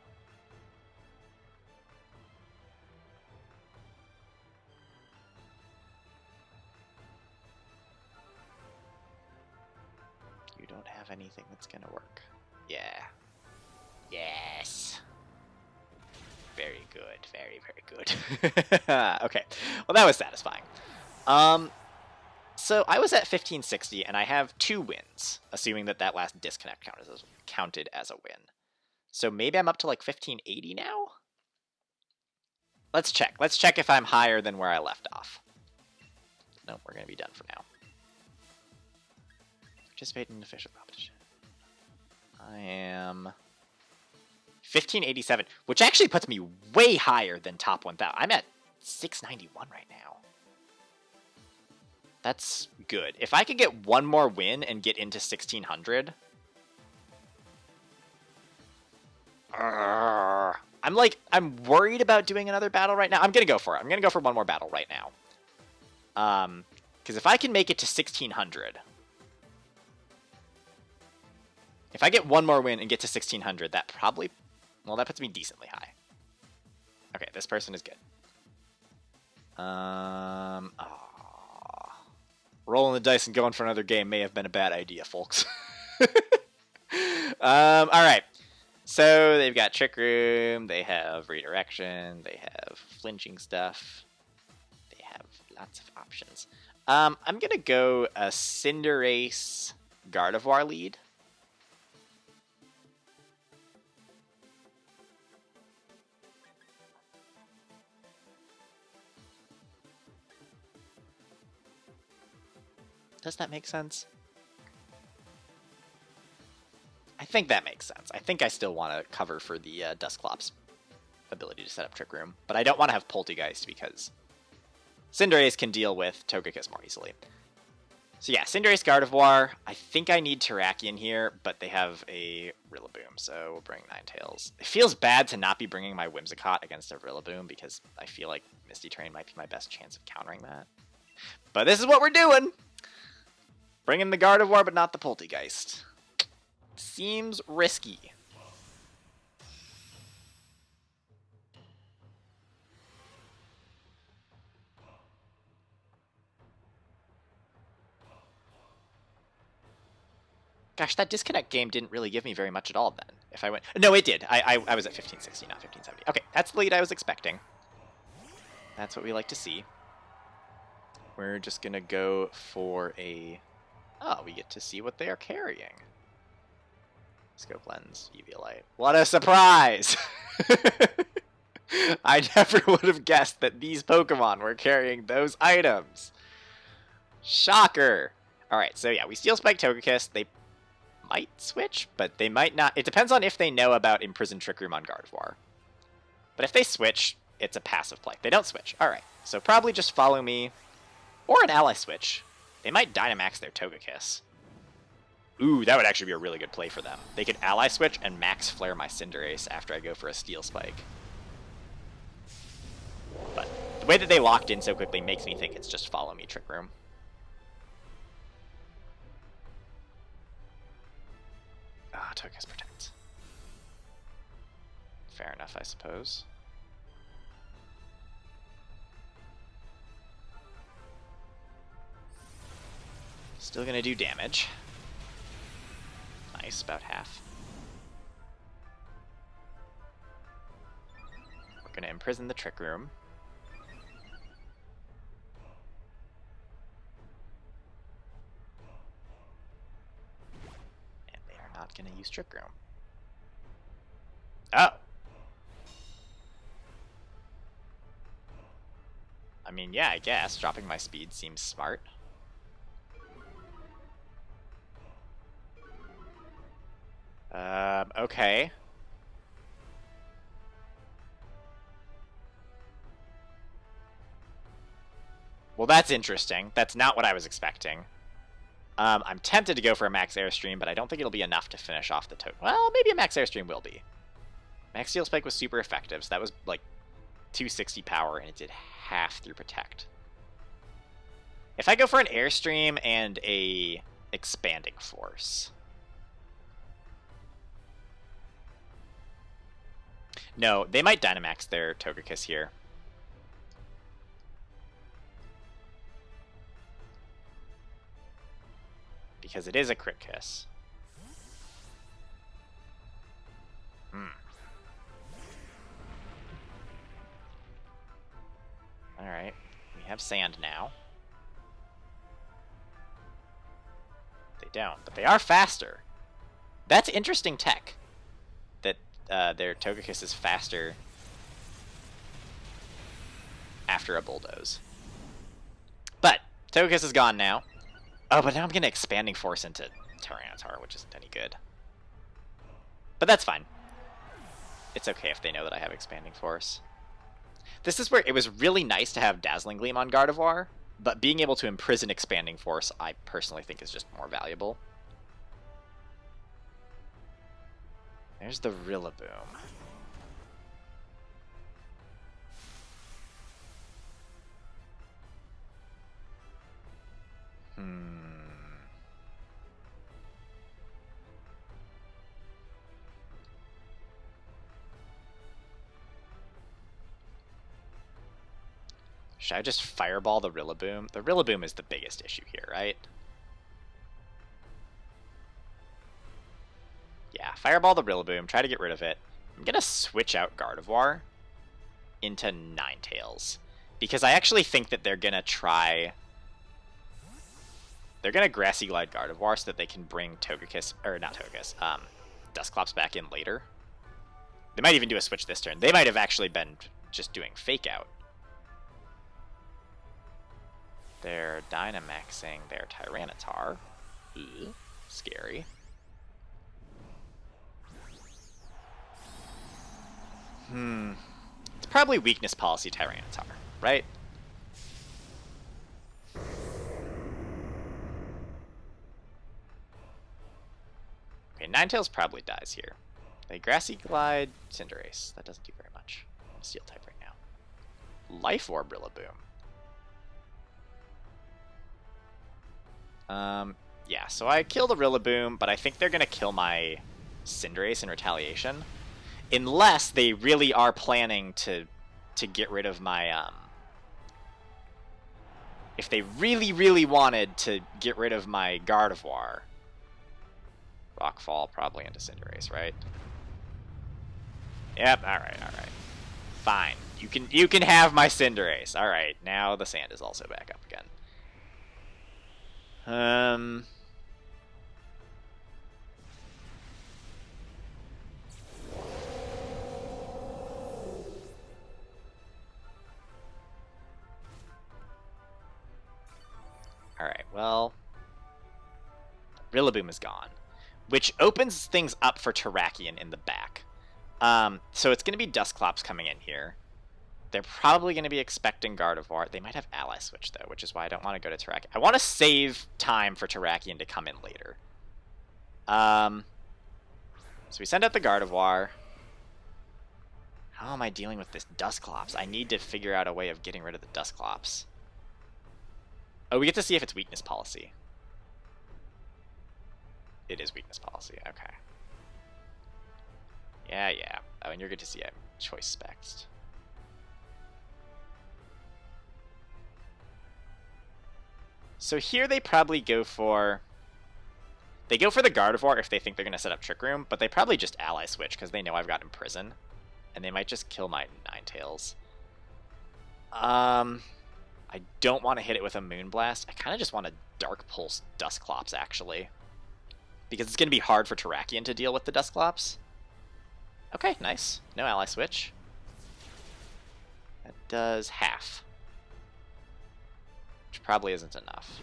You don't have anything that's going to work. Yeah. Yes. Very good. Very, very good. Okay. Well, that was satisfying. So I was at 1560, and I have 2 wins, assuming that that last disconnect counted as a win. So maybe I'm up to like 1580 now? Let's check. Let's check if I'm higher than where I left off. No, we're going to be done for now. Participate in official competition. I am 1587, which actually puts me way higher than top 1000. I'm at 691 right now. That's good. If I could get one more win and get into 1600... I'm worried about doing another battle right now. I'm going to go for it. I'm going to go for one more battle right now. Because if I can make it to 1600... If I get one more win and get to 1600, that probably... Well, that puts me decently high. Okay, this person is good. Rolling the dice and going for another game may have been a bad idea, folks. Alright. So, they've got Trick Room, they have Redirection, they have Flinching stuff. They have lots of options. I'm gonna go a Cinderace Gardevoir lead. Does that make sense? I think that makes sense. I think I still want to cover for the Dusclops ability to set up Trick Room, but I don't want to have Poltegeist because Cinderace can deal with Togekiss more easily. So yeah, Cinderace Gardevoir. I think I need Terrakion here, but they have a Rillaboom, so we'll bring Ninetales. It feels bad to not be bringing my Whimsicott against a Rillaboom because I feel like Misty Terrain might be my best chance of countering that. But this is what we're doing! Bringing the Gardevoir, but not the Poltegeist. Seems risky. Gosh, that disconnect game didn't really give me very much at all then. If I went... No, it did. I was at 1560, not 1570. Okay, that's the lead I was expecting. That's what we like to see. We're just going to go for a... Oh, we get to see what they are carrying. Scope Lens, UV Light. What a surprise! I never would have guessed that these Pokemon were carrying those items. Shocker! Alright, so yeah, we Steel Spike Togekiss. They might switch, but they might not. It depends on if they know about Imprisoned Trick Room on Gardevoir. But if they switch, it's a passive play. They don't switch. Alright, so probably just follow me. Or an ally switch. They might Dynamax their Togekiss. Ooh, that would actually be a really good play for them. They could ally switch and max flare my Cinderace after I go for a Steel Spike. But the way that they locked in so quickly makes me think it's just follow me Trick Room. Ah, Togekiss Protect. Fair enough, I suppose. Still gonna do damage. Nice, about half. We're gonna imprison the Trick Room. And they are not gonna use Trick Room. Oh! I mean, yeah, I guess. Dropping my speed seems smart. Okay. Well, that's interesting. That's not what I was expecting. I'm tempted to go for a Max Airstream, but I don't think it'll be enough to finish off the token. Well, maybe a Max Airstream will be. Max Steel Spike was super effective, so that was like 260 power, and it did half through Protect. If I go for an Airstream and a Expanding Force... No, they might Dynamax their Togekiss here. Because it is a Crit Kiss. Alright, we have Sand now. They don't, but they are faster. That's interesting tech. Their Togekiss is faster after a Bulldoze. But Togekiss is gone now. Oh, but now I'm getting Expanding Force into Tyranitar, which isn't any good. But that's fine. It's okay if they know that I have Expanding Force. This is where it was really nice to have Dazzling Gleam on Gardevoir, But being able to imprison Expanding Force, I personally think is just more valuable. There's the Rillaboom. Should I just Fireball the Rillaboom? The Rillaboom is the biggest issue here, right? Yeah, Fireball the Rillaboom, try to get rid of it. I'm going to switch out Gardevoir into Ninetales, because I actually think that they're going to try... They're going to Grassy Glide Gardevoir so that they can bring Togekiss, or not Togekiss, Dusclops back in later. They might even do a switch this turn. They might have actually been just doing Fake Out. They're Dynamaxing their Tyranitar. Ooh, scary. It's probably Weakness Policy Tyranitar, right? Okay, Ninetales probably dies here. They Grassy Glide Cinderace. That doesn't do very much. I'm Steel type right now. Life Orb Rillaboom. Yeah, so I kill the Rillaboom, but I think they're going to kill my Cinderace in retaliation. Unless they really are planning to get rid of my, if they really, really wanted to get rid of my Gardevoir. Rockfall probably into Cinderace, right? Yep, alright. Fine. You can have my Cinderace. Alright, now the sand is also back up again. Alright, well, Rillaboom is gone, which opens things up for Terrakion in the back. So it's going to be Dusclops coming in here. They're probably going to be expecting Gardevoir. They might have Ally Switch, though, which is why I don't want to go to Terrakion. I want to save time for Terrakion to come in later. So we send out the Gardevoir. How am I dealing with this Dusclops? I need to figure out a way of getting rid of the Dusclops. Oh, we get to see if it's Weakness Policy. It is Weakness Policy, okay. Yeah. Oh, and you're good to see I'm Choice Specs. So here they probably go for... They go for the Gardevoir if they think they're going to set up Trick Room, but they probably just Ally Switch because they know I've got Imprison. And they might just kill my Ninetales. I don't want to hit it with a Moonblast. I kind of just want to Dark Pulse Dusclops, actually. Because it's going to be hard for Terrakion to deal with the Dusclops. Okay, nice. No Ally Switch. That does half. Which probably isn't enough.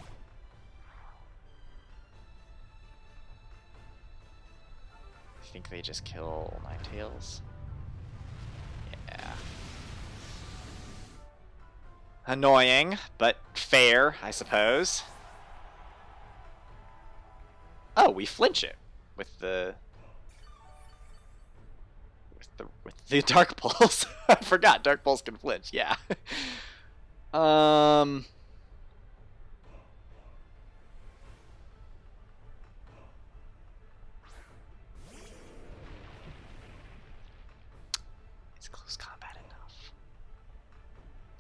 I think they just kill Ninetales. Yeah. Annoying, but fair, I suppose. Oh, we flinch it with the Dark Pulse. I forgot Dark Pulse can flinch. Yeah.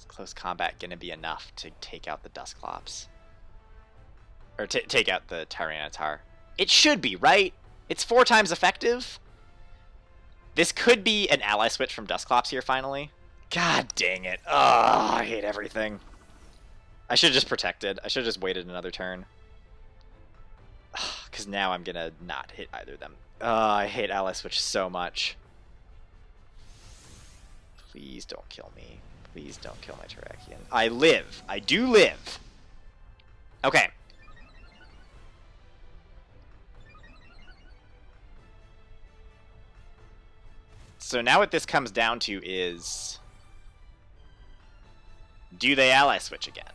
Close combat going to be enough to take out the Dusclops? Or take out the Tyranitar? It should be, right? It's 4 times effective? This could be an Ally Switch from Dusclops here, finally. God dang it. Oh, I hate everything. I should have just protected. I should have just waited another turn. Because now I'm going to not hit either of them. I hate Ally Switch so much. Please don't kill me. Please don't kill my Terrakion. I live. I do live. Okay. So now what this comes down to is... Do they Ally Switch again?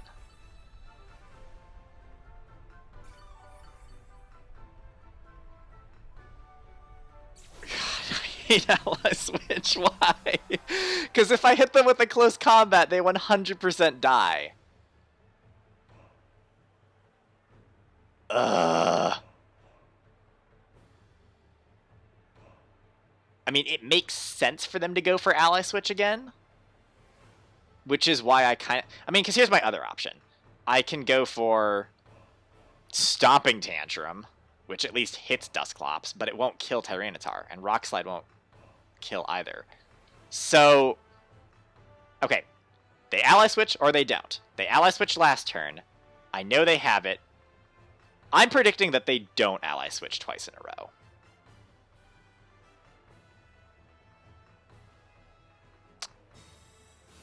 hate ally switch. Why? Because if I hit them with a close combat, they 100% die. Ugh. I mean, it makes sense for them to go for ally switch again. Which is why I kind of... I mean, because here's my other option. I can go for Stomping Tantrum, which at least hits Dusclops, but it won't kill Tyranitar, and Rock Slide won't kill either. So, okay. They ally switch or they don't. They ally switch last turn. I know they have it. I'm predicting that they don't ally switch twice in a row.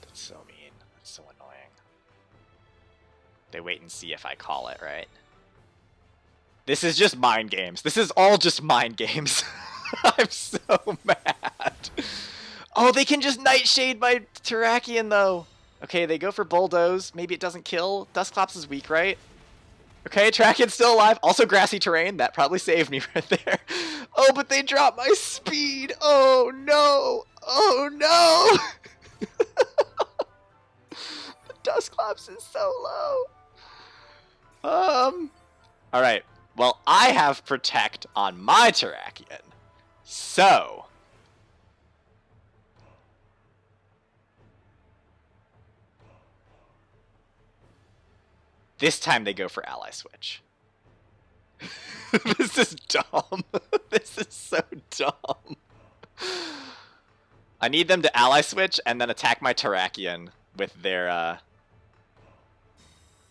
That's so mean. That's so annoying. They wait and see if I call it, right? This is just mind games. This is all just mind games. I'm so mad. Oh, they can just Nightshade my Terrakion, though. Okay, they go for Bulldoze. Maybe it doesn't kill. Dusclops is weak, right? Okay, Terrakion's still alive. Also grassy terrain. That probably saved me right there. Oh, but they dropped my speed. Oh, no. Oh, no. The Dusclops is so low. All right. Well, I have Protect on my Terrakion. So... this time they go for ally switch. This is dumb. This is so dumb. I need them to ally switch and then attack my Terrakion with their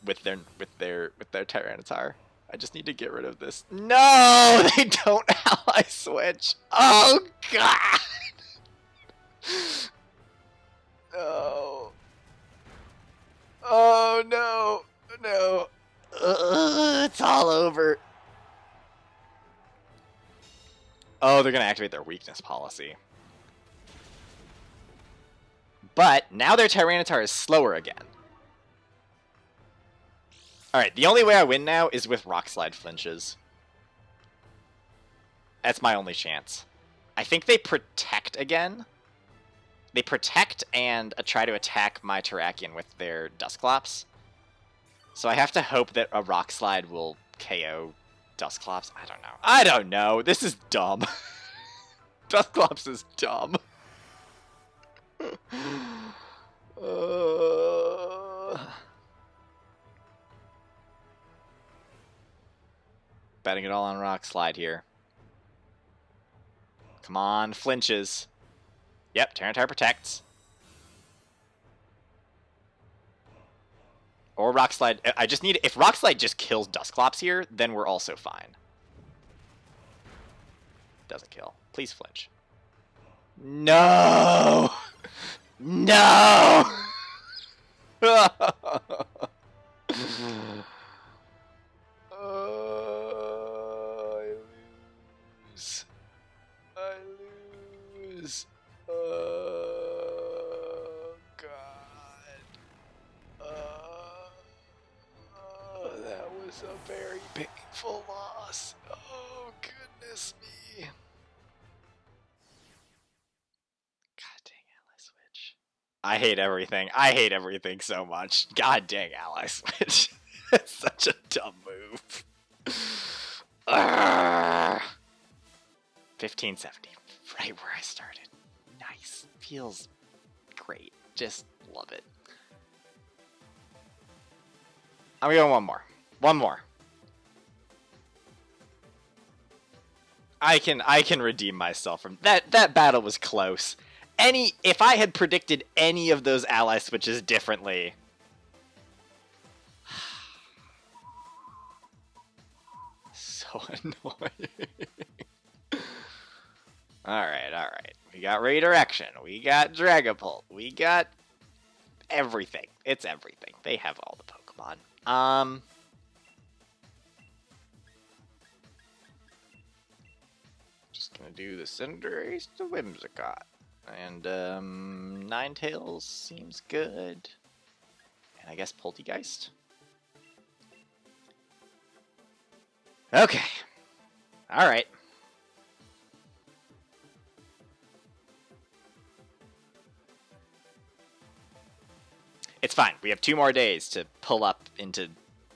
Tyranitar. I just need to get rid of this. No, they don't ally switch. Oh god. No. Oh no. No. It's all over. Oh, they're going to activate their weakness policy. But now their Tyranitar is slower again. Alright, the only way I win now is with Rock Slide flinches. That's my only chance. I think they Protect again. They Protect and try to attack my Terrakion with their Dusclops. So I have to hope that a Rock Slide will KO Dusclops. I don't know. I don't know. This is dumb. Dusclops is dumb. Betting it all on Rock Slide here. Come on, flinches. Yep, Tyranitar protects. Or Rock Slide. I just need... if Rock Slide just kills Dusclops here, then we're also fine. Doesn't kill. Please flinch. No! No! I lose. I lose. Oh, God. That was a very painful loss. Oh, goodness me. God dang Ally Switch. I hate everything. I hate everything so much. God dang Ally Switch. It's such a dumb move. 1570. Right where I started. Nice. Feels great. Just love it. I'm going one more. One more. I can redeem myself from that. That battle was close. If I had predicted any of those ally switches differently, so annoying. Alright. We got Redirection. We got Dragapult. We got everything. It's everything. They have all the Pokemon. Just gonna do the Cinderace to Whimsicott. And, Ninetales seems good. And I guess Poltegeist. Okay. Alright. fine. We have 2 more days to pull up into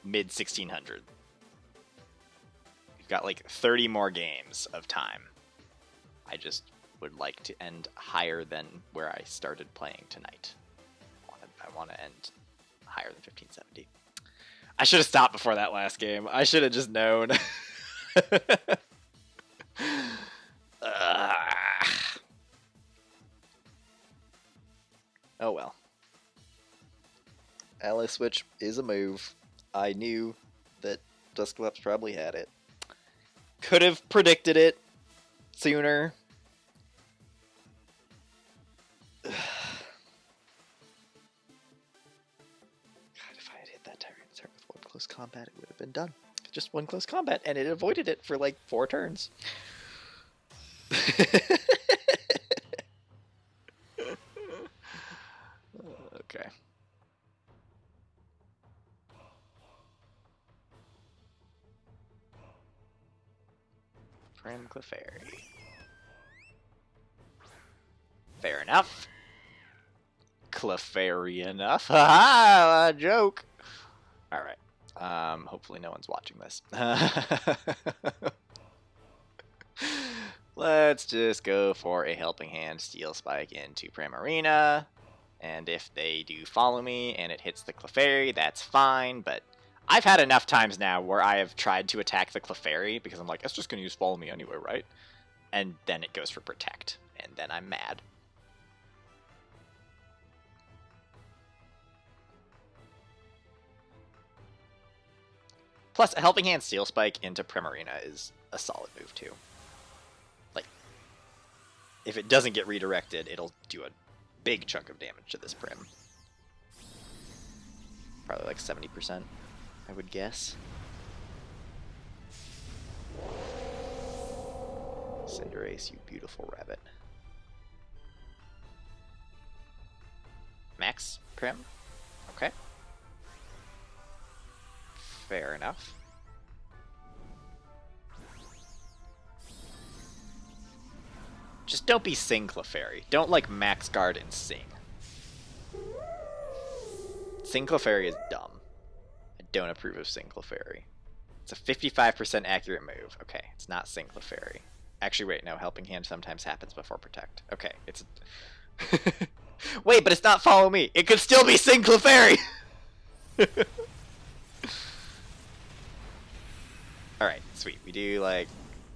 mid 1600. We've got like 30 more games of time. I just would like to end higher than where I started playing tonight. I want to end higher than 1570. I should have stopped before that last game. I should have just known. Oh well. Ally switch is a move. I knew that Dusclops probably had it. Could have predicted it sooner. God, if I had hit that Tyrant start with 1 close combat, it would have been done. Just 1 close combat, and it avoided it for like 4 turns. Okay. Prim Clefairy. Fair enough. Clefairy enough. Haha, a joke. Alright. Hopefully no one's watching this. Let's just go for a Helping Hand Steel Spike into Primarina. And if they do follow me and it hits the Clefairy, that's fine, but I've had enough times now where I have tried to attack the Clefairy because I'm like, it's just going to use Follow Me anyway, right? And then it goes for Protect, and then I'm mad. Plus, a Helping Hand Steel Spike into Primarina is a solid move, too. Like, if it doesn't get redirected, it'll do a big chunk of damage to this Prim. Probably like 70%, I would guess. Cinderace, you beautiful rabbit. Max Prim? Okay. Fair enough. Just don't be Sing Clefairy. Don't like Max Guard and Sing. Sing Clefairy is dumb. I don't approve of Sing Clefairy. It's a 55% accurate move. Okay, it's not Sing Clefairy. Actually, wait, no. Helping Hand sometimes happens before Protect. Okay, it's... Wait, but it's not Follow Me. It could still be Sing Clefairy! Alright, sweet. We do, like,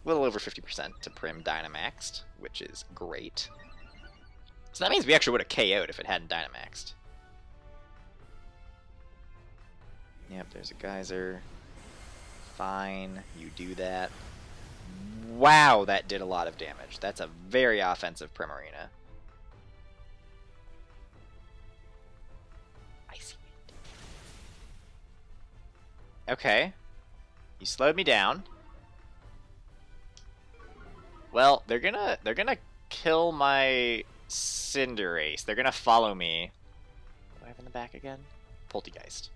a little over 50% to Prim Dynamaxed, which is great. So that means we actually would have KO'd if it hadn't Dynamaxed. Yep, there's a Geyser. Fine, you do that. Wow, that did a lot of damage. That's a very offensive Primarina. Icy Wind. Okay. You slowed me down. Well, they're gonna kill my Cinderace. They're gonna follow me. What do I have in the back again? Poltegeist.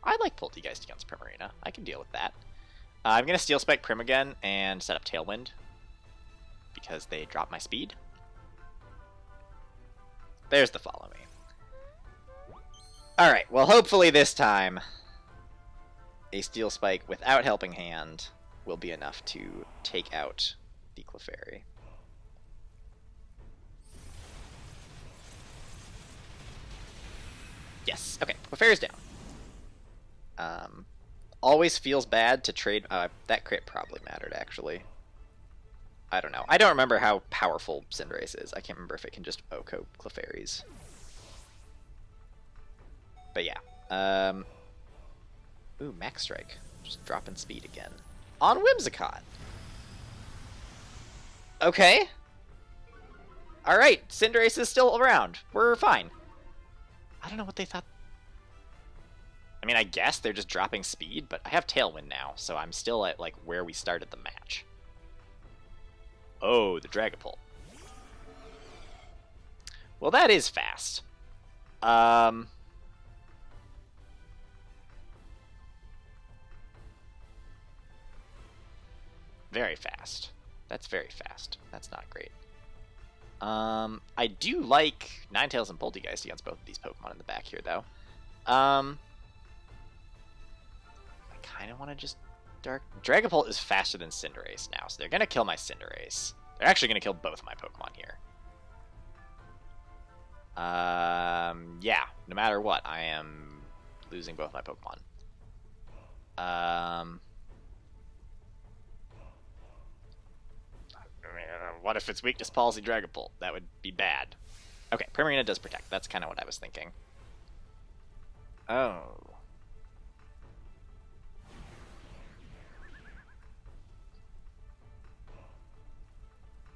I like Poltegeist against Primarina. I can deal with that. I'm gonna Steel Spike Prim again and set up Tailwind because they drop my speed. There's the follow me. Alright, well hopefully this time a Steel Spike without Helping Hand will be enough to take out the Clefairy. Yes, okay, Clefairy's down. Always feels bad to trade... that crit probably mattered, actually. I don't know. I don't remember how powerful Cinderace is. I can't remember if it can just OHKO Clefairies. But yeah. Ooh, Max Strike. Just dropping speed again. On Whimsicott. Okay. Alright, Cinderace is still around. We're fine. I don't know what they thought. I mean, I guess they're just dropping speed, but I have Tailwind now, so I'm still at, like, where we started the match. Oh, the Dragapult. Well, that is fast. Very fast. That's very fast. That's not great. I do like Ninetales and Poltegeist against both of these Pokemon in the back here, though. I kind of want to just Dragapult is faster than Cinderace now, so they're gonna kill my Cinderace. They're actually gonna kill both of my Pokemon here. Yeah, no matter what, I am losing both my Pokemon. What if it's Weakness Policy Dragapult? That would be bad. Okay, Primarina does protect. That's kind of what I was thinking. Oh.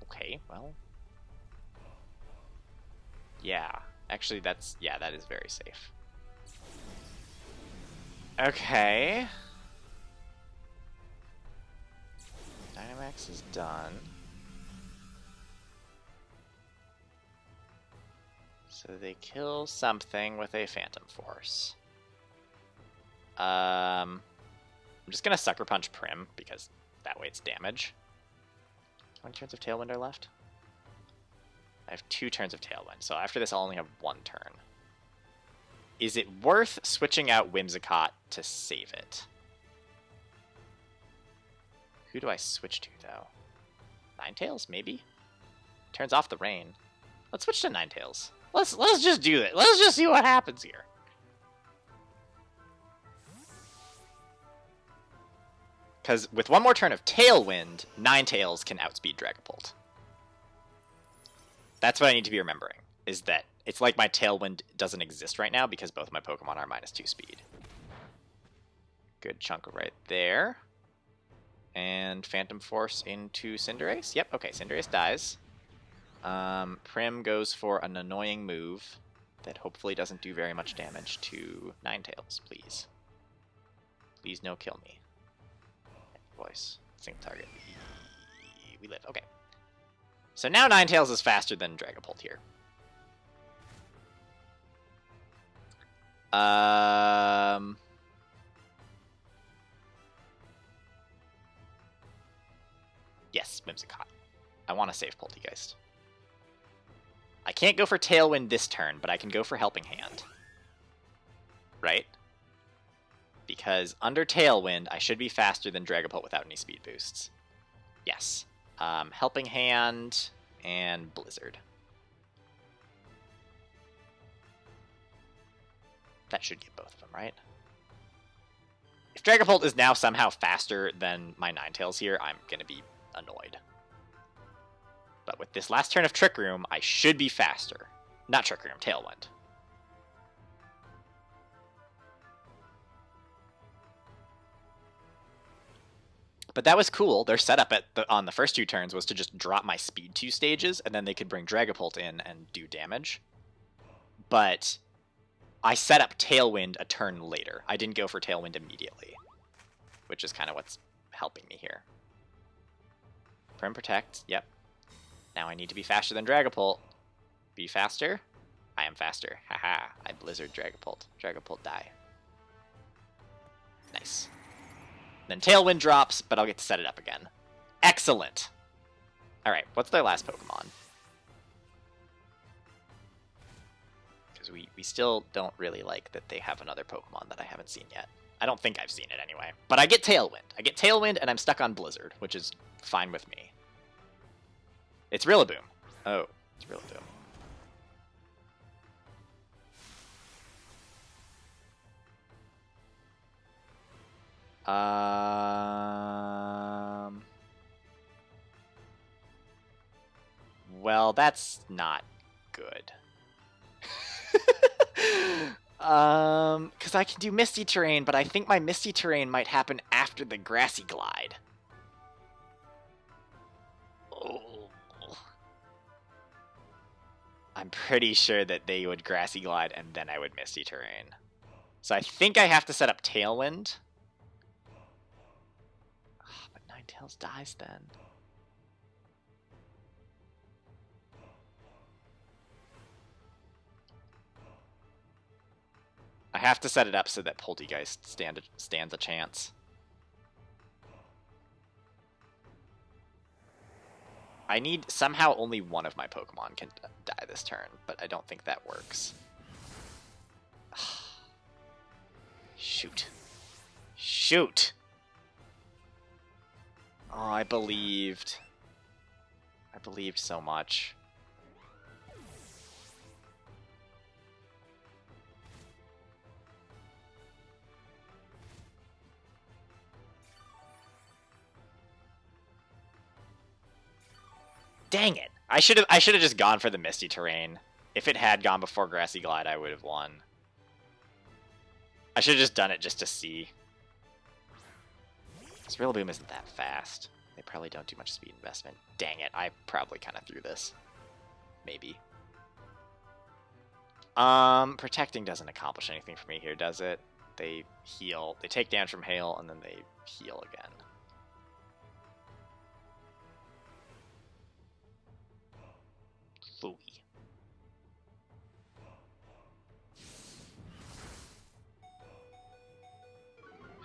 Okay, well. Yeah, actually that is very safe. Okay. Dynamax is done. So they kill something with a Phantom Force. I'm just gonna Sucker Punch Prim, because that way it's damage. How many turns of Tailwind are left? I have 2 turns of Tailwind, so after this I'll only have 1 turn. Is it worth switching out Whimsicott to save it? Who do I switch to, though? Ninetales, maybe? Turns off the rain. Let's switch to Ninetales. Let's just do it. Let's just see what happens here. Because with 1 more turn of Tailwind, Ninetales can outspeed Dragapult. That's what I need to be remembering, is that it's like my Tailwind doesn't exist right now because both of my Pokemon are -2 speed. Good chunk right there. And Phantom Force into Cinderace. Yep, okay, Cinderace dies. Prim goes for an annoying move that hopefully doesn't do very much damage to Ninetales, please. Please no kill me. Voice. Single target. We live. Okay. So now Ninetales is faster than Dragapult here. Yes, Whimsicott. I want to save Poltegeist. I can't go for Tailwind this turn, but I can go for Helping Hand. Right? Because under Tailwind, I should be faster than Dragapult without any speed boosts. Yes. Helping Hand and Blizzard. That should get both of them, right? If Dragapult is now somehow faster than my Ninetales here, I'm going to be annoyed. But with this last turn of Trick Room, I should be faster. Not Trick Room, Tailwind. But that was cool. Their setup on the first 2 turns was to just drop my speed 2 stages, and then they could bring Dragapult in and do damage. But I set up Tailwind a turn later. I didn't go for Tailwind immediately, which is kind of what's helping me here. Prim Protect, yep. Now I need to be faster than Dragapult. Be faster? I am faster. Haha, I Blizzard Dragapult. Dragapult die. Nice. Then Tailwind drops, but I'll get to set it up again. Excellent! Alright, what's their last Pokemon? Because we still don't really like that they have another Pokemon that I haven't seen yet. I don't think I've seen it anyway. But I get Tailwind. I get Tailwind, and I'm stuck on Blizzard, which is fine with me. It's Rillaboom. Oh, it's Rillaboom. Well, that's not good. Because I can do Misty Terrain, but I think my Misty Terrain might happen after the Grassy Glide. Oh. I'm pretty sure that they would Grassy Glide and then I would Misty Terrain. So I think I have to set up Tailwind. Oh, but Ninetales dies then. I have to set it up so that Poltegeist stands a chance. I need somehow only one of my Pokemon can die this turn, but I don't think that works. Shoot. Shoot! Oh, I believed. I believed so much. Dang it! I should have just gone for the Misty Terrain. If it had gone before Grassy Glide, I would have won. I should have just done it just to see. This Rillaboom isn't that fast. They probably don't do much speed investment. Dang it, I probably kind of threw this. Maybe. Protecting doesn't accomplish anything for me here, does it? They heal. They take damage from Hail, and then they heal again. Louie.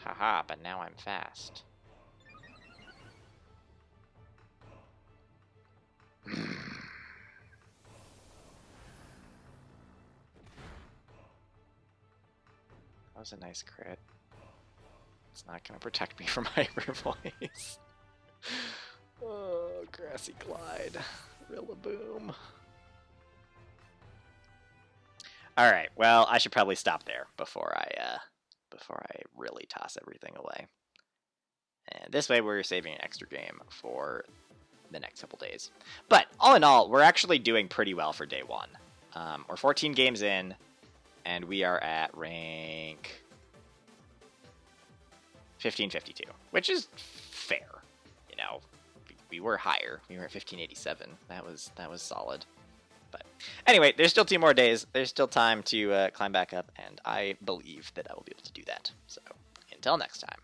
Haha, but now I'm fast. That was a nice crit. It's not going to protect me from Hyper Voice. Oh, Grassy Glide. Rillaboom. Alright, well, I should probably stop there before I really toss everything away. And this way we're saving an extra game for the next couple days. But, all in all, we're actually doing pretty well for day one. We're 14 games in, and we are at rank 1552, which is fair. You know, we were higher. We were at 1587. That was solid. But anyway, there's still 2 more days. There's still time to climb back up, and I believe that I will be able to do that. So, until next time.